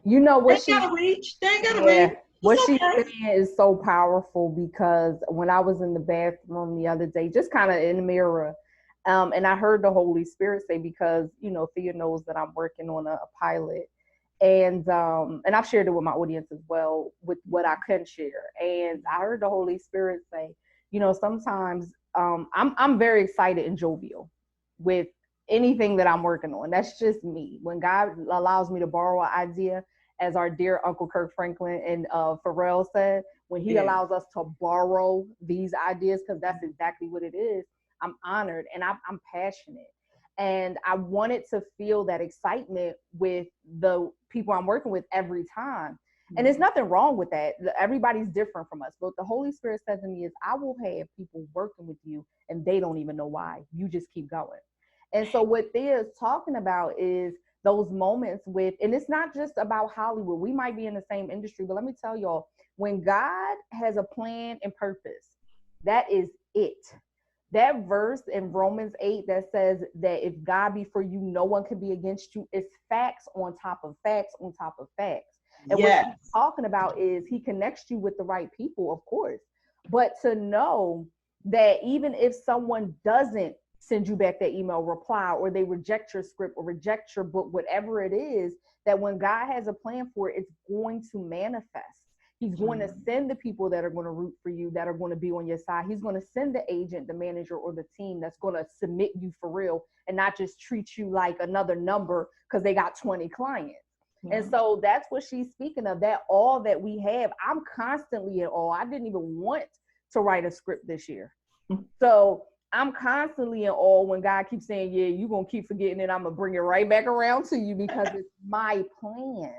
You know what they gotta reach. Reach. What she's saying is so powerful, because when I was in the bathroom the other day, just kind of in the mirror, and I heard the Holy Spirit say, because Thea knows that I'm working on a pilot, and I've shared it with my audience as well, with what I can share. And I heard the Holy Spirit say, sometimes I'm very excited and jovial with anything that I'm working on. That's just me. When God allows me to borrow an idea, as our dear Uncle Kirk Franklin and Pharrell said, when he allows us to borrow these ideas, because that's exactly what it is, I'm honored and I'm passionate. And I wanted to feel that excitement with the people I'm working with every time. And there's nothing wrong with that. Everybody's different from us. But the Holy Spirit said to me is, I will have people working with you and they don't even know why. You just keep going. And so what Thea is talking about is those moments with, and it's not just about Hollywood. We might be in the same industry, but let me tell y'all, when God has a plan and purpose, that is it. That verse in Romans 8 that says that if God be for you, no one can be against you, is facts on top of facts on top of facts. And what he's talking about is he connects you with the right people, of course. But to know that even if someone doesn't send you back that email reply, or they reject your script or reject your book, whatever it is, that when God has a plan for it, it's going to manifest. He's going to send the people that are going to root for you, that are going to be on your side. He's going to send the agent, the manager, or the team that's going to submit you for real and not just treat you like another number because they got 20 clients. And so that's what she's speaking of, that all that we have. I'm constantly in awe. I didn't even want to write a script this year. So I'm constantly in awe when God keeps saying, yeah, you're going to keep forgetting it. I'm going to bring it right back around to you because it's my plan.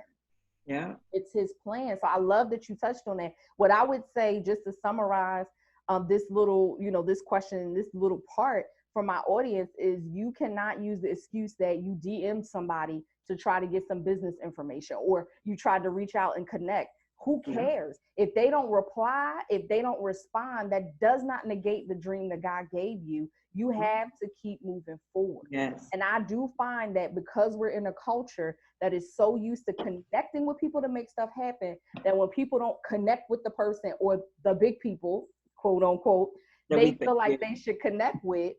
Yeah. It's his plan. So I love that you touched on that. What I would say, just to summarize this little, this question, this little part for my audience is you cannot use the excuse that you DM somebody to try to get some business information or you tried to reach out and connect. Who cares? If they don't reply, if they don't respond, that does not negate the dream that God gave you. You have to keep moving forward. Yes. And I do find that because we're in a culture that is so used to connecting with people to make stuff happen, that when people don't connect with the person or the big people, quote unquote, they feel like they should connect with,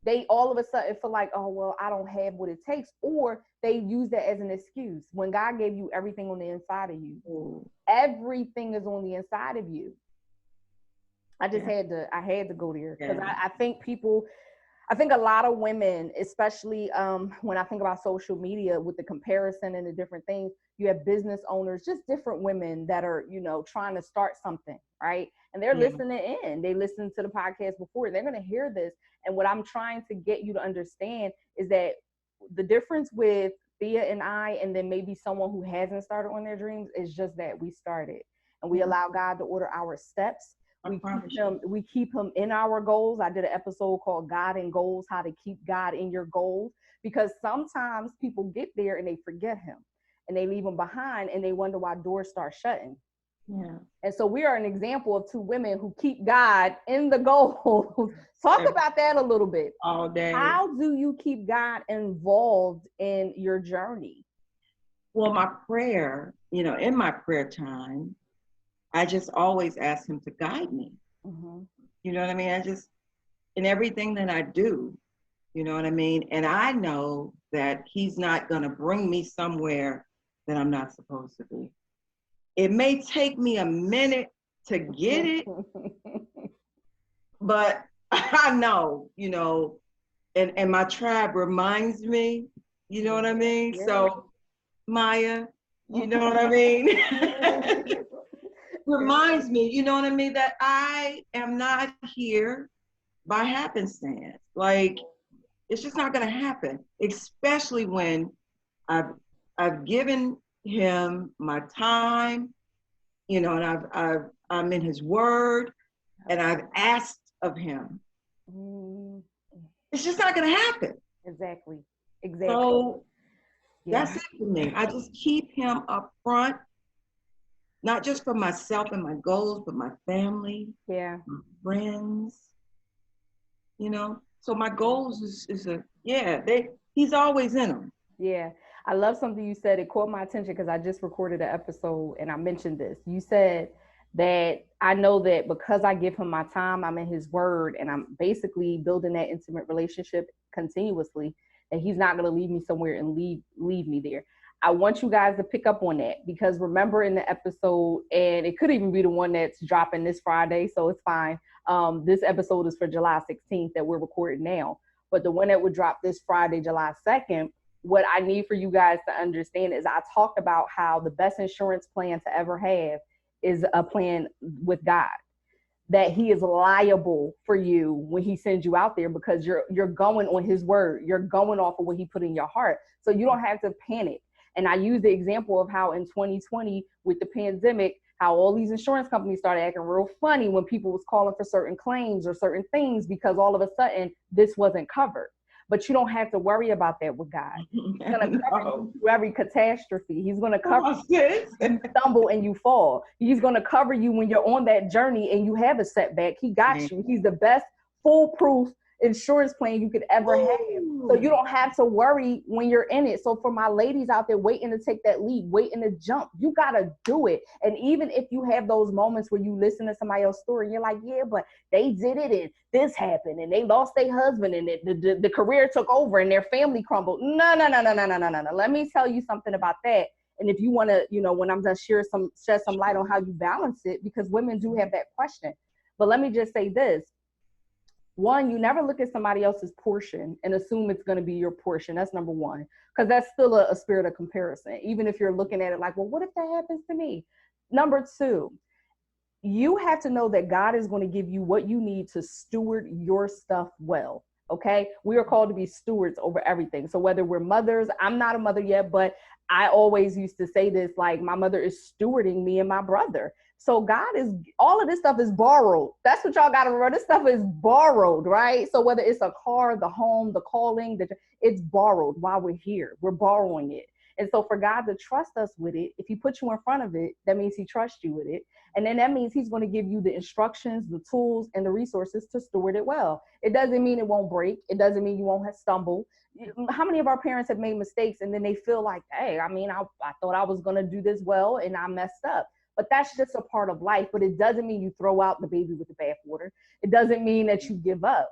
they all of a sudden feel like, oh, well, I don't have what it takes. Or they use that as an excuse. When God gave you everything on the inside of you, everything is on the inside of you. I just had to go there because I think a lot of women, especially when I think about social media with the comparison and the different things, you have business owners, just different women that are, trying to start something, right? And they're listening in. They listened to the podcast before. They're going to hear this. And what I'm trying to get you to understand is that the difference with Thea and I, and then maybe someone who hasn't started on their dreams, is just that we started and we allow God to order our steps. We keep him in our goals. I did an episode called God and Goals, how to keep God in your goals, because sometimes people get there and they forget him and they leave him behind and they wonder why doors start shutting. Yeah. And so we are an example of two women who keep God in the goals. Talk about that a little bit. All day. How do you keep God involved in your journey? Well, my prayer, in my prayer time, I just always ask him to guide me. Mm-hmm. You know what I mean? In everything that I do, you know what I mean? And I know that he's not going to bring me somewhere that I'm not supposed to be. It may take me a minute to get it, but I know, and my tribe reminds me, you know what I mean? Yeah. So Maya, you know what I mean? Reminds me, you know what I mean, that I am not here by happenstance. Like, it's just not going to happen, especially when I've given him my time, and I'm in his word, and I've asked of him. It's just not going to happen. Exactly. So that's it for me. I just keep him up front. Not just for myself and my goals, but my family, my friends, So my goals he's always in them. Yeah. I love something you said. It caught my attention because I just recorded an episode and I mentioned this. You said that I know that because I give him my time, I'm in his word, and I'm basically building that intimate relationship continuously, that he's not going to leave me somewhere and leave me there. I want you guys to pick up on that, because remember in the episode, and it could even be the one that's dropping this Friday, so it's fine. This episode is for July 16th that we're recording now, but the one that would drop this Friday, July 2nd, what I need for you guys to understand is I talked about how the best insurance plan to ever have is a plan with God, that he is liable for you when he sends you out there, because you're going on his word. You're going off of what he put in your heart. So you don't have to panic. And I use the example of how in 2020 with the pandemic, how all these insurance companies started acting real funny when people was calling for certain claims or certain things because all of a sudden this wasn't covered. But you don't have to worry about that with God. He's going to cover you through every catastrophe. He's going to cover you when you stumble and you fall. He's going to cover you when you're on that journey and you have a setback. He got you. He's the best foolproof insurance plan you could ever have. So you don't have to worry when you're in it. So for my ladies out there waiting to take that leap, waiting to jump, you got to do it. And even if you have those moments where you listen to somebody else's story and you're like, yeah, but they did it and this happened and they lost their husband and the career took over and their family crumbled. No. Let me tell you something about that. And if you want to, when I'm done, shed some light on how you balance it, because women do have that question. But let me just say this. One, you never look at somebody else's portion and assume it's going to be your portion. That's number one, because that's still a spirit of comparison. Even if you're looking at it like, well, what if that happens to me? Number two, you have to know that God is going to give you what you need to steward your stuff well. Okay. We are called to be stewards over everything. So whether we're mothers, I'm not a mother yet, but I always used to say this, like my mother is stewarding me and my brother. So God is, all of this stuff is borrowed. That's what y'all got to remember. This stuff is borrowed, right? So whether it's a car, the home, the calling, it's borrowed while we're here. We're borrowing it. And so for God to trust us with it, if he puts you in front of it, that means he trusts you with it. And then that means he's going to give you the instructions, the tools, and the resources to steward it well. It doesn't mean it won't break. It doesn't mean you won't have stumble. How many of our parents have made mistakes and then they feel like, hey, I mean, I thought I was going to do this well and I messed up. But that's just a part of life. But it doesn't mean you throw out the baby with the bathwater. It doesn't mean that you give up.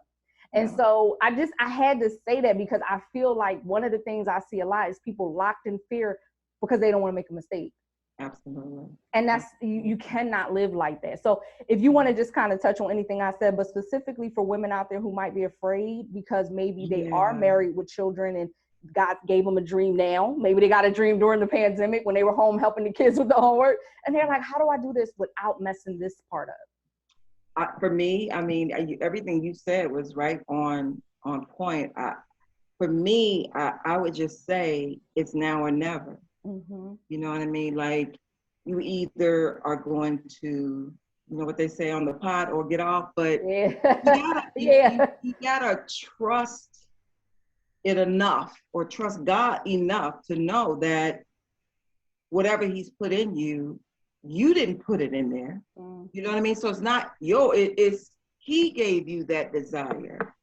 And so I had to say that because I feel like one of the things I see a lot is people locked in fear because they don't want to make a mistake. Absolutely. And that's, you cannot live like that. So if you want to just kind of touch on anything I said, but specifically for women out there who might be afraid because maybe they are married with children and God gave them a dream now. Maybe they got a dream during the pandemic when they were home helping the kids with the homework. And they're like, how do I do this without messing this part up? For me, I mean, everything you said was right on point. For me, I would just say it's now or never. Mm-hmm. You know what I mean? Like, you either are going to, you know what they say, on the pot or get off, but you gotta trust it enough, or trust God enough to know that whatever he's put in you, you didn't put it in there. You know what I mean? So it's not it's he gave you that desire.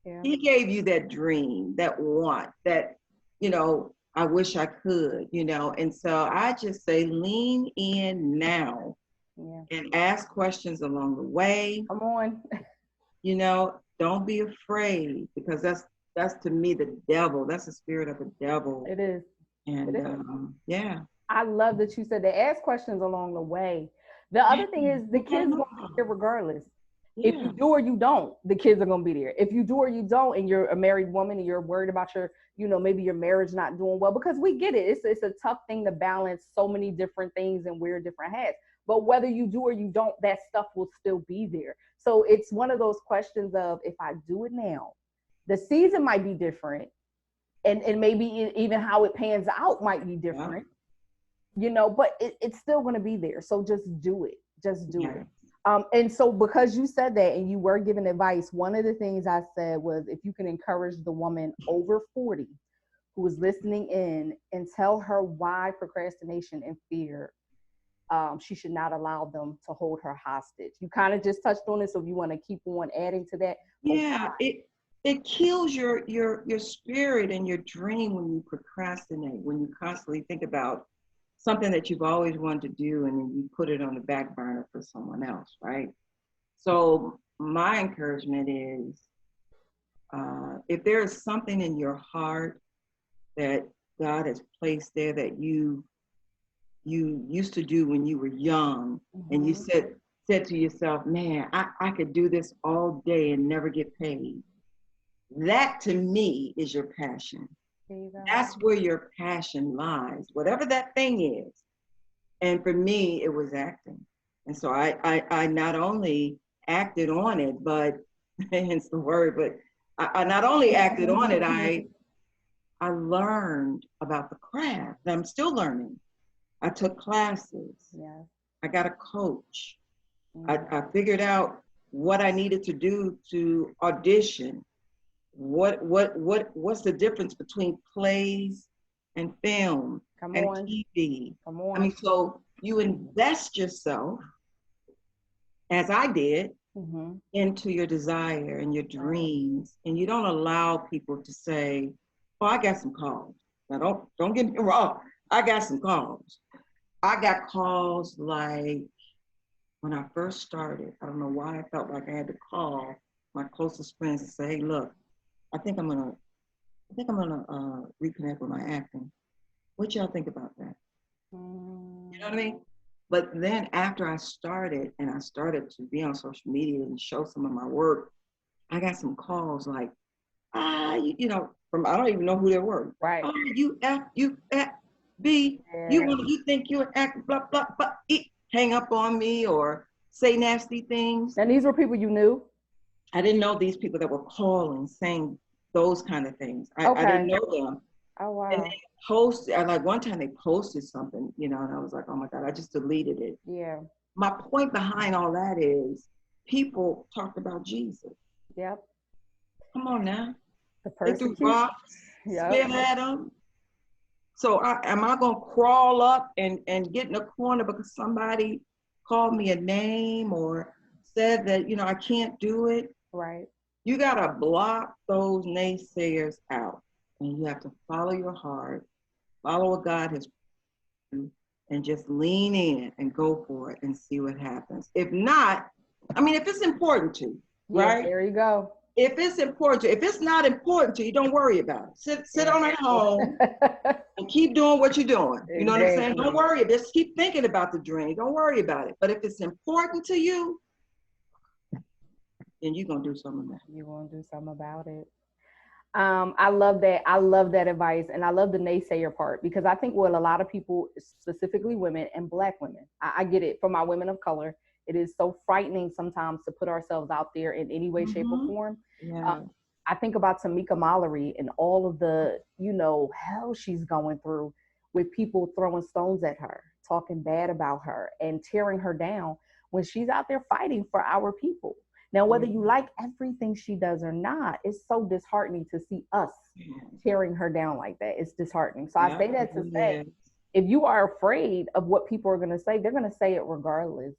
Yeah. He gave you that dream, that want, that, you know, I wish I could, you know. And so I just say lean in now and ask questions along the way. Come on. You know, don't be afraid, because that's to me the devil. That's the spirit of the devil. It is. And it is. Yeah. I love that you said they ask questions along the way. The other thing is the kids are going to be there regardless. Yeah. If you do or you don't, the kids are going to be there. If you do or you don't, and you're a married woman and you're worried about your, you know, maybe your marriage not doing well, because we get it. It's a tough thing to balance so many different things and wear different hats. But whether you do or you don't, that stuff will still be there. So it's one of those questions of, if I do it now, the season might be different, and maybe even how it pans out might be different. You know, but it's still going to be there. So just do it. Just do it. And so because you said that and you were giving advice, one of the things I said was, if you can encourage the woman over 40 who is listening in and tell her why procrastination and fear, she should not allow them to hold her hostage. You kind of just touched on it. So if you want to keep on adding to that. Yeah, it kills your spirit and your dream when you procrastinate, when you constantly think about something that you've always wanted to do and then you put it on the back burner for someone else, right? So my encouragement is, if there is something in your heart that God has placed there that you used to do when you were young, and you said to yourself, man, I could do this all day and never get paid. That to me is your passion. That's where your passion lies, whatever that thing is. And for me, it was acting. And so I not only acted on it, but hence the word, but I not only acted on it, I learned about the craft. I'm still learning. I took classes. Yeah. I got a coach. I figured out what I needed to do to audition. What's the difference between plays and film and TV? Come on. I mean, so you invest yourself, as I did, into your desire and your dreams, and you don't allow people to say, "Oh, I got some calls." Now, don't get me wrong. I got some calls. I got calls like when I first started. I don't know why I felt like I had to call my closest friends and say, "Hey, look, I think I'm gonna reconnect with my acting. What y'all think about that?" You know what I mean? But then after I started to be on social media and show some of my work, I got some calls like, you know, from, I don't even know who they were. Right. Oh, you B, you think you're an actor, blah, blah, blah, hang up on me or say nasty things. And these were people you knew? I didn't know these people that were calling, saying those kind of things. I didn't know them. Oh, wow. And they posted, like one time they posted something, you know, and I was like, oh my God, I just deleted it. Yeah. My point behind all that is people talked about Jesus. Yep. Come on now. The They threw persecution. rocks, spit at them. So am I going to crawl up and get in a corner because somebody called me a name or said that, you know, I can't do it? Right. You got to block those naysayers out. And you have to follow your heart, follow what God has you, and just lean in and go for it and see what happens. If not, I mean, if it's important to you, right? There you go. If it's important to you, if it's not important to you, don't worry about it. Sit on at home and keep doing what you're doing. You know what I'm saying? Don't worry. Just keep thinking about the dream. Don't worry about it. But if it's important to you, then you're going to do something about it. You're going to do something about it. I love that. I love that advice. And I love the naysayer part, because I think what a lot of people, specifically women and Black women, I get it for my women of color. It is so frightening sometimes to put ourselves out there in any way, shape, or form. Yeah. I think about Tamika Mallory and all of the, you know, hell she's going through with people throwing stones at her, talking bad about her and tearing her down when she's out there fighting for our people. Now, whether you like everything she does or not, it's so disheartening to see us tearing her down like that. It's disheartening. So I say that to say, if you are afraid of what people are going to say, they're going to say it regardless.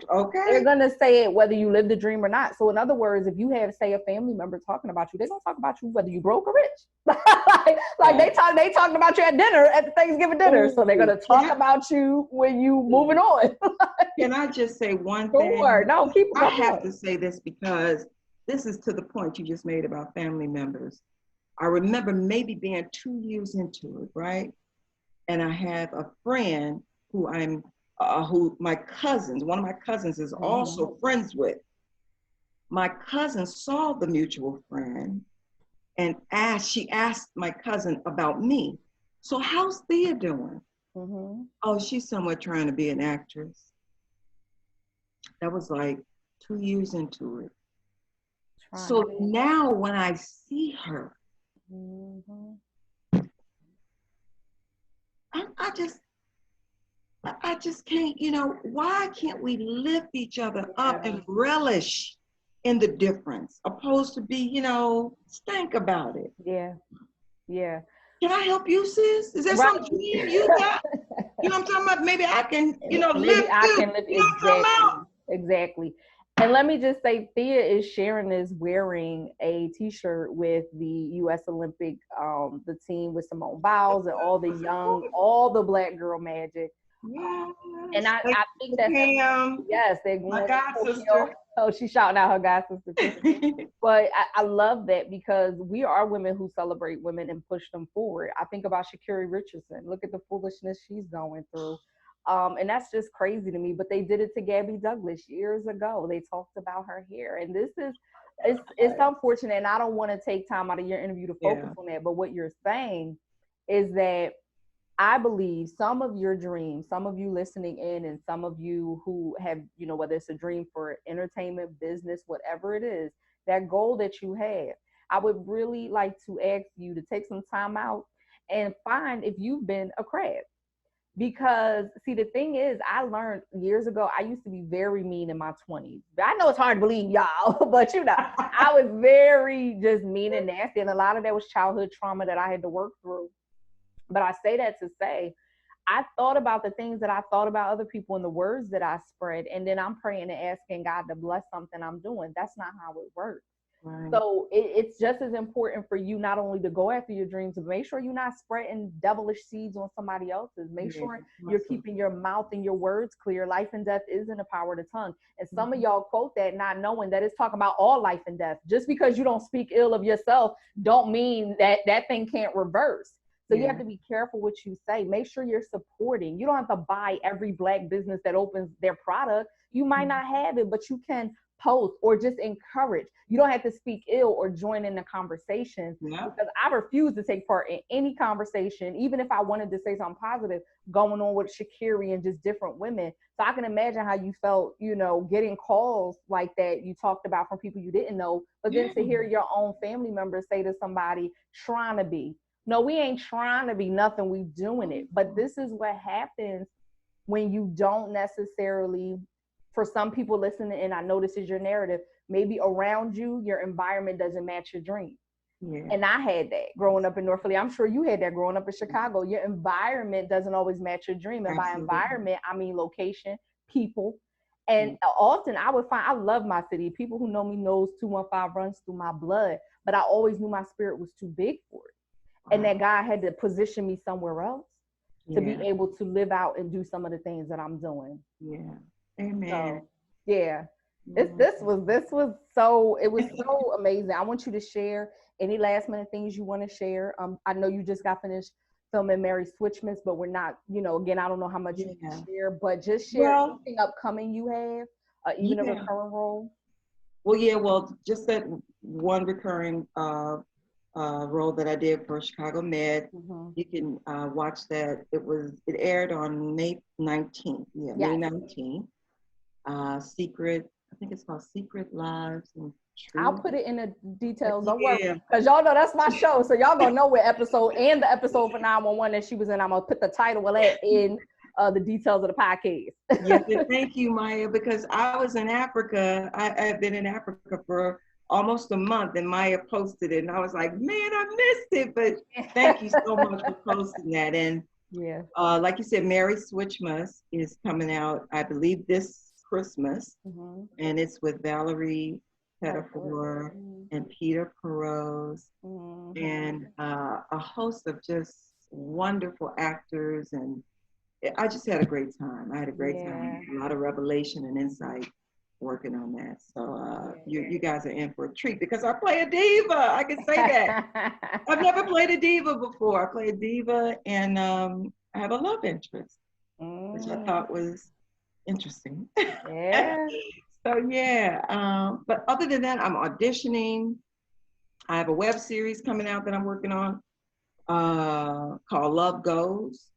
Okay. They're going to say it whether you live the dream or not. So in other words, if you have, say, a family member talking about you, they're going to talk about you whether you broke or rich. like they talking about you at dinner, at the Thanksgiving dinner. So they're going to talk about you when you moving on. Can I just say one thing? Sure. No, keep going. I have to say this because this is to the point you just made about family members. I remember maybe being 2 years into it, right? And I have a friend who who my cousins, one of my cousins is also friends with. My cousin saw the mutual friend and she asked my cousin about me. So how's Thea doing? Oh, she's somewhere trying to be an actress. That was like 2 years into it. So now when I see her, I just can't, you know, why can't we lift each other up and relish in the difference opposed to be, you know, stink about it? Yeah. Yeah. Can I help you, sis? Is there some dream you got? You know what I'm talking about? Maybe I can, you know, maybe lift I you. can lift exactly. And let me just say, Thea is sharing this wearing a T-shirt with the U.S. Olympic, the team with Simone Biles and all the Black girl magic. Yes. And I think that's they're going. My god sister. Oh, she's shouting out her god sister. But I love that because we are women who celebrate women and push them forward. I think about Sha'Carri Richardson. Look at the foolishness she's going through. And that's just crazy to me. But they did it to Gabby Douglas years ago. They talked about her hair. And this is, it's unfortunate. And I don't want to take time out of your interview to focus on that. But what you're saying is that I believe some of your dreams, some of you listening in, and some of you who have, you know, whether it's a dream for entertainment, business, whatever it is, that goal that you have, I would really like to ask you to take some time out and find if you've been a crab. Because, see, the thing is, I learned years ago, I used to be very mean in my 20s. I know it's hard to believe, y'all, but, you know, I was very just mean and nasty. And a lot of that was childhood trauma that I had to work through. But I say that to say, I thought about the things that I thought about other people and the words that I spread. And then I'm praying and asking God to bless something I'm doing. That's not how it works. Right. So it's just as important for you not only to go after your dreams, but make sure you're not spreading devilish seeds on somebody else's. Make sure you're keeping your mouth and your words clear. Life and death is in the power of the tongue. And some of y'all quote that not knowing that it's talking about all life and death. Just because you don't speak ill of yourself don't mean that that thing can't reverse. So you have to be careful what you say. Make sure you're supporting. You don't have to buy every Black business that opens their product. You might not have it, but you can post or just encourage. You don't have to speak ill or join in the conversations, because I refuse to take part in any conversation, even if I wanted to say something positive going on with Shakiri and just different women. So I can imagine how you felt, you know, getting calls like that you talked about from people you didn't know, but then to hear your own family members say to somebody trying to be, no, we ain't trying to be nothing, we doing it. But this is what happens when you don't necessarily, for some people listening, and I know this is your narrative, maybe around you, your environment doesn't match your dream. Yeah. And I had that growing up in North Philly. I'm sure you had that growing up in Chicago. Your environment doesn't always match your dream. And by environment, I mean location, people. And often I would find, I love my city. People who know me knows 215 runs through my blood, but I always knew my spirit was too big for it. And that God had to position me somewhere else to be able to live out and do some of the things that I'm doing. Yeah. Amen. So, yeah. This was so amazing. I want you to share any last minute things you want to share. I know you just got finished filming Mary Switchmas, but we're not, you know, again, I don't know how much you can share, but just share anything upcoming you have, even a recurring role. Well, just that one recurring role that I did for Chicago Med. You can watch that. It aired on May 19th. Yeah, May 19th. Secret, I think it's called Secret Lives and Truth. I'll put it in the details. Don't worry, because y'all know that's my show, so y'all gonna know what episode and the episode for 911 that she was in. I'm gonna put the title of that in the details of the podcast. Yes, thank you, Maya, because I was in Africa. I've been in Africa for almost a month, and Maya posted it, and I was like, man, I missed it, but thank you so much for posting that. And like you said, Mary Switchmas is coming out, I believe, this Christmas, and it's with Valerie Pettifor and Peter Perot and a host of just wonderful actors, and I just had a great time. I had a great time, a lot of revelation and insight working on that. So you guys are in for a treat, because I play a diva. I can say that. I've never played a diva before. I play a diva, and I have a love interest, which I thought was interesting. So but other than that, I'm auditioning. I have a web series coming out that I'm working on called Love Goes.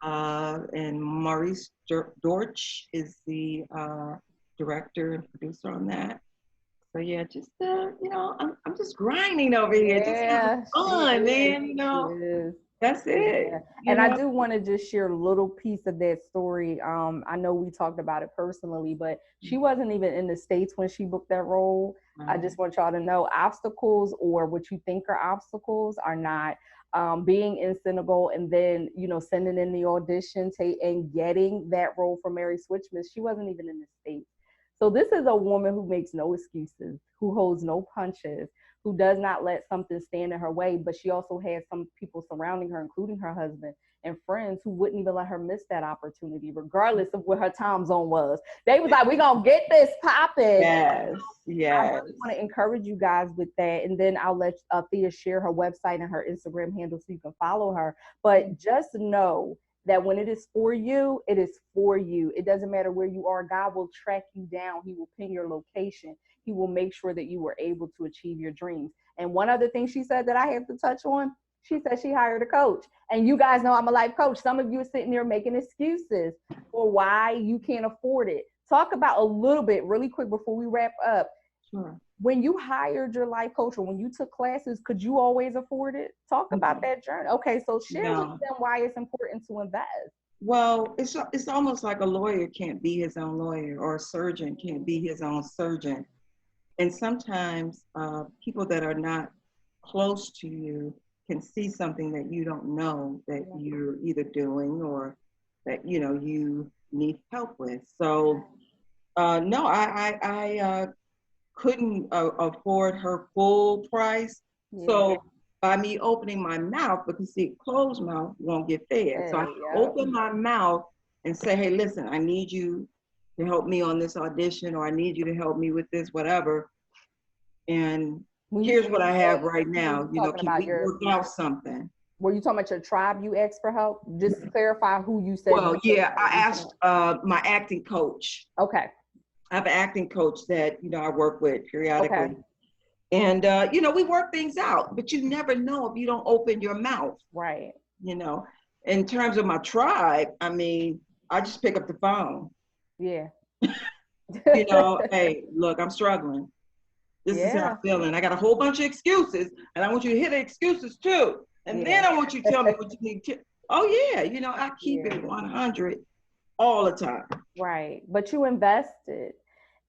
And Maurice Dorch is the director and producer on that. So just you know, I'm just grinding over here, just having fun, man. You know, that's it. And I do want to just share a little piece of that story. I know we talked about it personally, but she wasn't even in the States when she booked that role. I just want y'all to know, obstacles, or what you think are obstacles, are not. Being in Senegal and then, you know, sending in the audition and getting that role for Mary Switchmas, she wasn't even in the States. So this is a woman who makes no excuses, who holds no punches, who does not let something stand in her way. But she also has some people surrounding her, including her husband and friends, who wouldn't even let her miss that opportunity, regardless of what her time zone was. They was like, we're going to get this popping. Yes. I really want to encourage you guys with that. And then I'll let Thea share her website and her Instagram handle so you can follow her. But just know that when it is for you, it is for you. It doesn't matter where you are. God will track you down. He will pin your location. He will make sure that you were able to achieve your dreams. And one other thing she said that I have to touch on, she said she hired a coach. And you guys know I'm a life coach. Some of you are sitting there making excuses for why you can't afford it. Talk about a little bit really quick before we wrap up. Sure. When you hired your life coach, or when you took classes, could you always afford it? Talk about that journey. Okay, so share with them why it's important to invest. Well, it's almost like a lawyer can't be his own lawyer, or a surgeon can't be his own surgeon. And sometimes people that are not close to you can see something that you don't know that you're either doing or that, you know, you need help with. So no, I couldn't afford her full price. So by me opening my mouth, because see, closed mouth won't get fed. So I open my mouth and say, hey, listen, I need you to help me on this audition, or I need you to help me with this, whatever. And here's what I have right now. You know, can we work out something? Were you talking about your tribe you asked for help? Just clarify who you said. Well, I asked my acting coach. Okay. I have an acting coach that, I work with periodically. Okay. And, we work things out, but you never know if you don't open your mouth. Right. In terms of my tribe, I mean, I just pick up the phone. Yeah. Hey, look, I'm struggling. This is how Yeah. I'm feeling. I got a whole bunch of excuses, and I want you to hear the excuses too. And then I want you to tell me what you need to. Oh, yeah. I keep it 100 all the time. Right. But you invested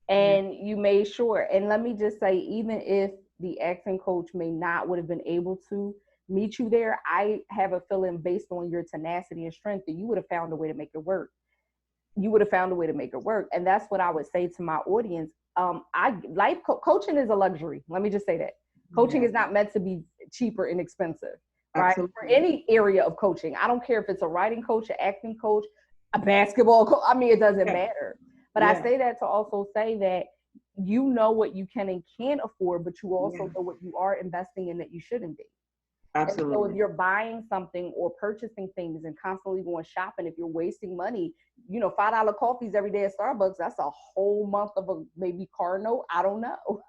and you made sure. And let me just say, even if the acting coach may not would have been able to meet you there, I have a feeling based on your tenacity and strength that you would have found a way to make it work. You would have found a way to make it work. And that's what I would say to my audience. Coaching is a luxury. Let me just say that. Coaching is not meant to be cheap or inexpensive, right? Absolutely. For any area of coaching. I don't care if it's a writing coach, an acting coach, a basketball coach. I mean, it doesn't matter. But I say that to also say that you know what you can and can't afford, but you also know what you are investing in that you shouldn't be. Absolutely. And so if you're buying something or purchasing things and constantly going shopping, if you're wasting money, $5 coffees every day at Starbucks, that's a whole month of a maybe car note. I don't know.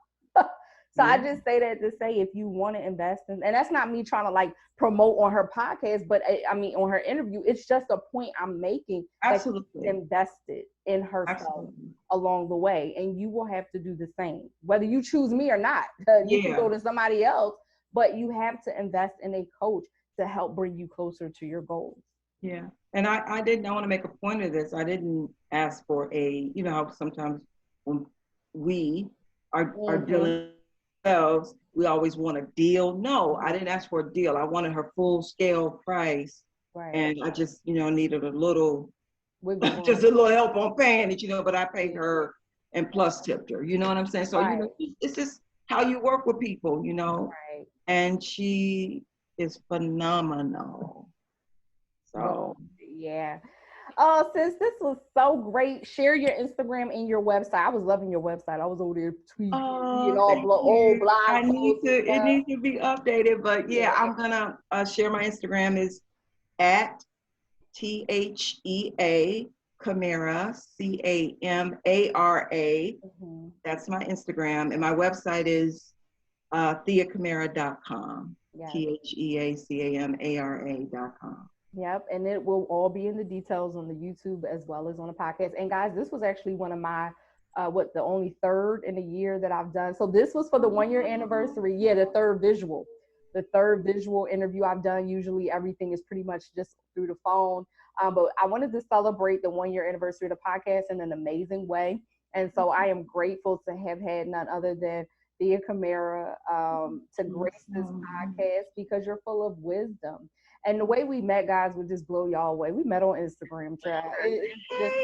So I just say that to say, if you want to invest in, and that's not me trying to like promote on her podcast, but I mean, on her interview, it's just a point I'm making. Absolutely. That she's invested in herself along the way. And you will have to do the same, whether you choose me or not. You can go to somebody else, but you have to invest in a coach to help bring you closer to your goals. Yeah. And I want to make a point of this. I didn't ask for how sometimes when we are dealing ourselves, we always want a deal. No, I didn't ask for a deal. I wanted her full scale price. Right. And I just, needed a little, just a little help on paying it, but I paid her and plus tipped her. You know what I'm saying? So, it's just how you work with people, Right. And she is phenomenal. So. Yeah. Oh, sis, this was so great. Share your Instagram and your website. I was loving your website. I was over there tweeting old blog. It needs to be updated, but I'm gonna share my Instagram is at Thea Camara, Camara. That's my Instagram, and my website is theacamara.com. Theacamara.com. Yep, and it will all be in the details on the YouTube as well as on the podcast. And guys, this was actually one of my the only third in a year that I've done. So this was for the 1 year anniversary. Yeah, the third visual interview I've done. Usually everything is pretty much just through the phone. But I wanted to celebrate the 1 year anniversary of the podcast in an amazing way. And so I am grateful to have had none other than Thea Camara to grace this podcast, because you're full of wisdom. And the way we met, guys, would just blow y'all away. We met on Instagram, child. It's just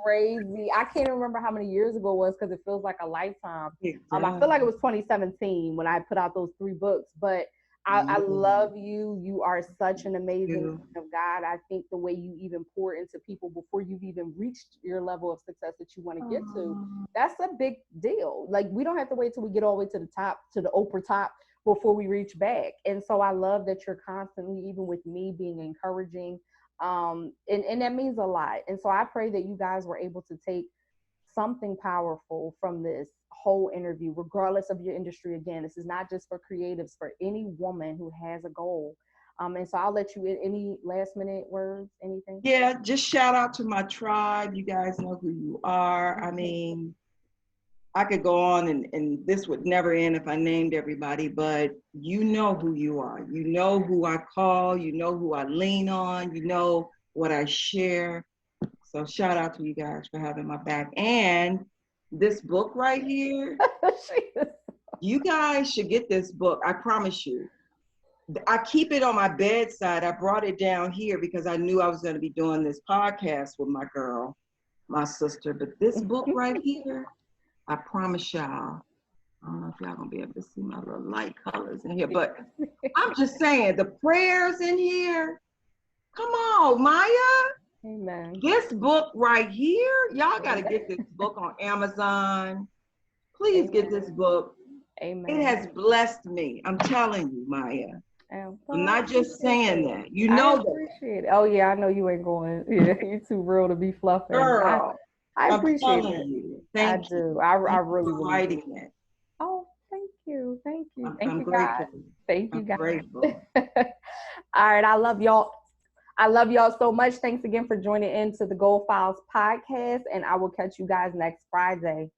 crazy. I can't remember how many years ago it was, because it feels like a lifetime. I feel like it was 2017 when I put out those 3 books. But I love you. You are such an amazing woman of God. I think the way you even pour into people before you've even reached your level of success that you want to get to, that's a big deal. Like, we don't have to wait till we get all the way to the top, to the Oprah top, before we reach back. And so I love that you're constantly, even with me, being encouraging. And that means a lot. And so I pray that you guys were able to take something powerful from this whole interview, regardless of your industry. Again, this is not just for creatives, for any woman who has a goal. And so I'll let you, any last minute words, anything? Yeah, just shout out to my tribe. You guys know who you are. I mean, I could go on and this would never end if I named everybody, but you know who you are. You know who I call, you know who I lean on, you know what I share. So shout out to you guys for having my back. And this book right here, you guys should get this book. I promise you. I keep it on my bedside. I brought it down here because I knew I was going to be doing this podcast with my girl, my sister. But this book right here, I promise y'all, I don't know if y'all gonna be able to see my little light colors in here, but I'm just saying, the prayers in here, come on, Maya. Amen. This book right here, y'all gotta get this book on Amazon. Please get this book. Amen. It has blessed me. I'm telling you, Maya. I'm not just saying that. You know that. I appreciate it. Oh yeah, I know you ain't going. Yeah, you're too real to be fluffing. Girl, I appreciate it. You. Thank you. do. I Thank you really, for really do. writing it. Oh, thank you. Thank you. Thank I'm you, guys. grateful. Thank you, I'm guys. grateful. All right. I love y'all. I love y'all so much. Thanks again for joining in to the Gold Files podcast, and I will catch you guys next Friday.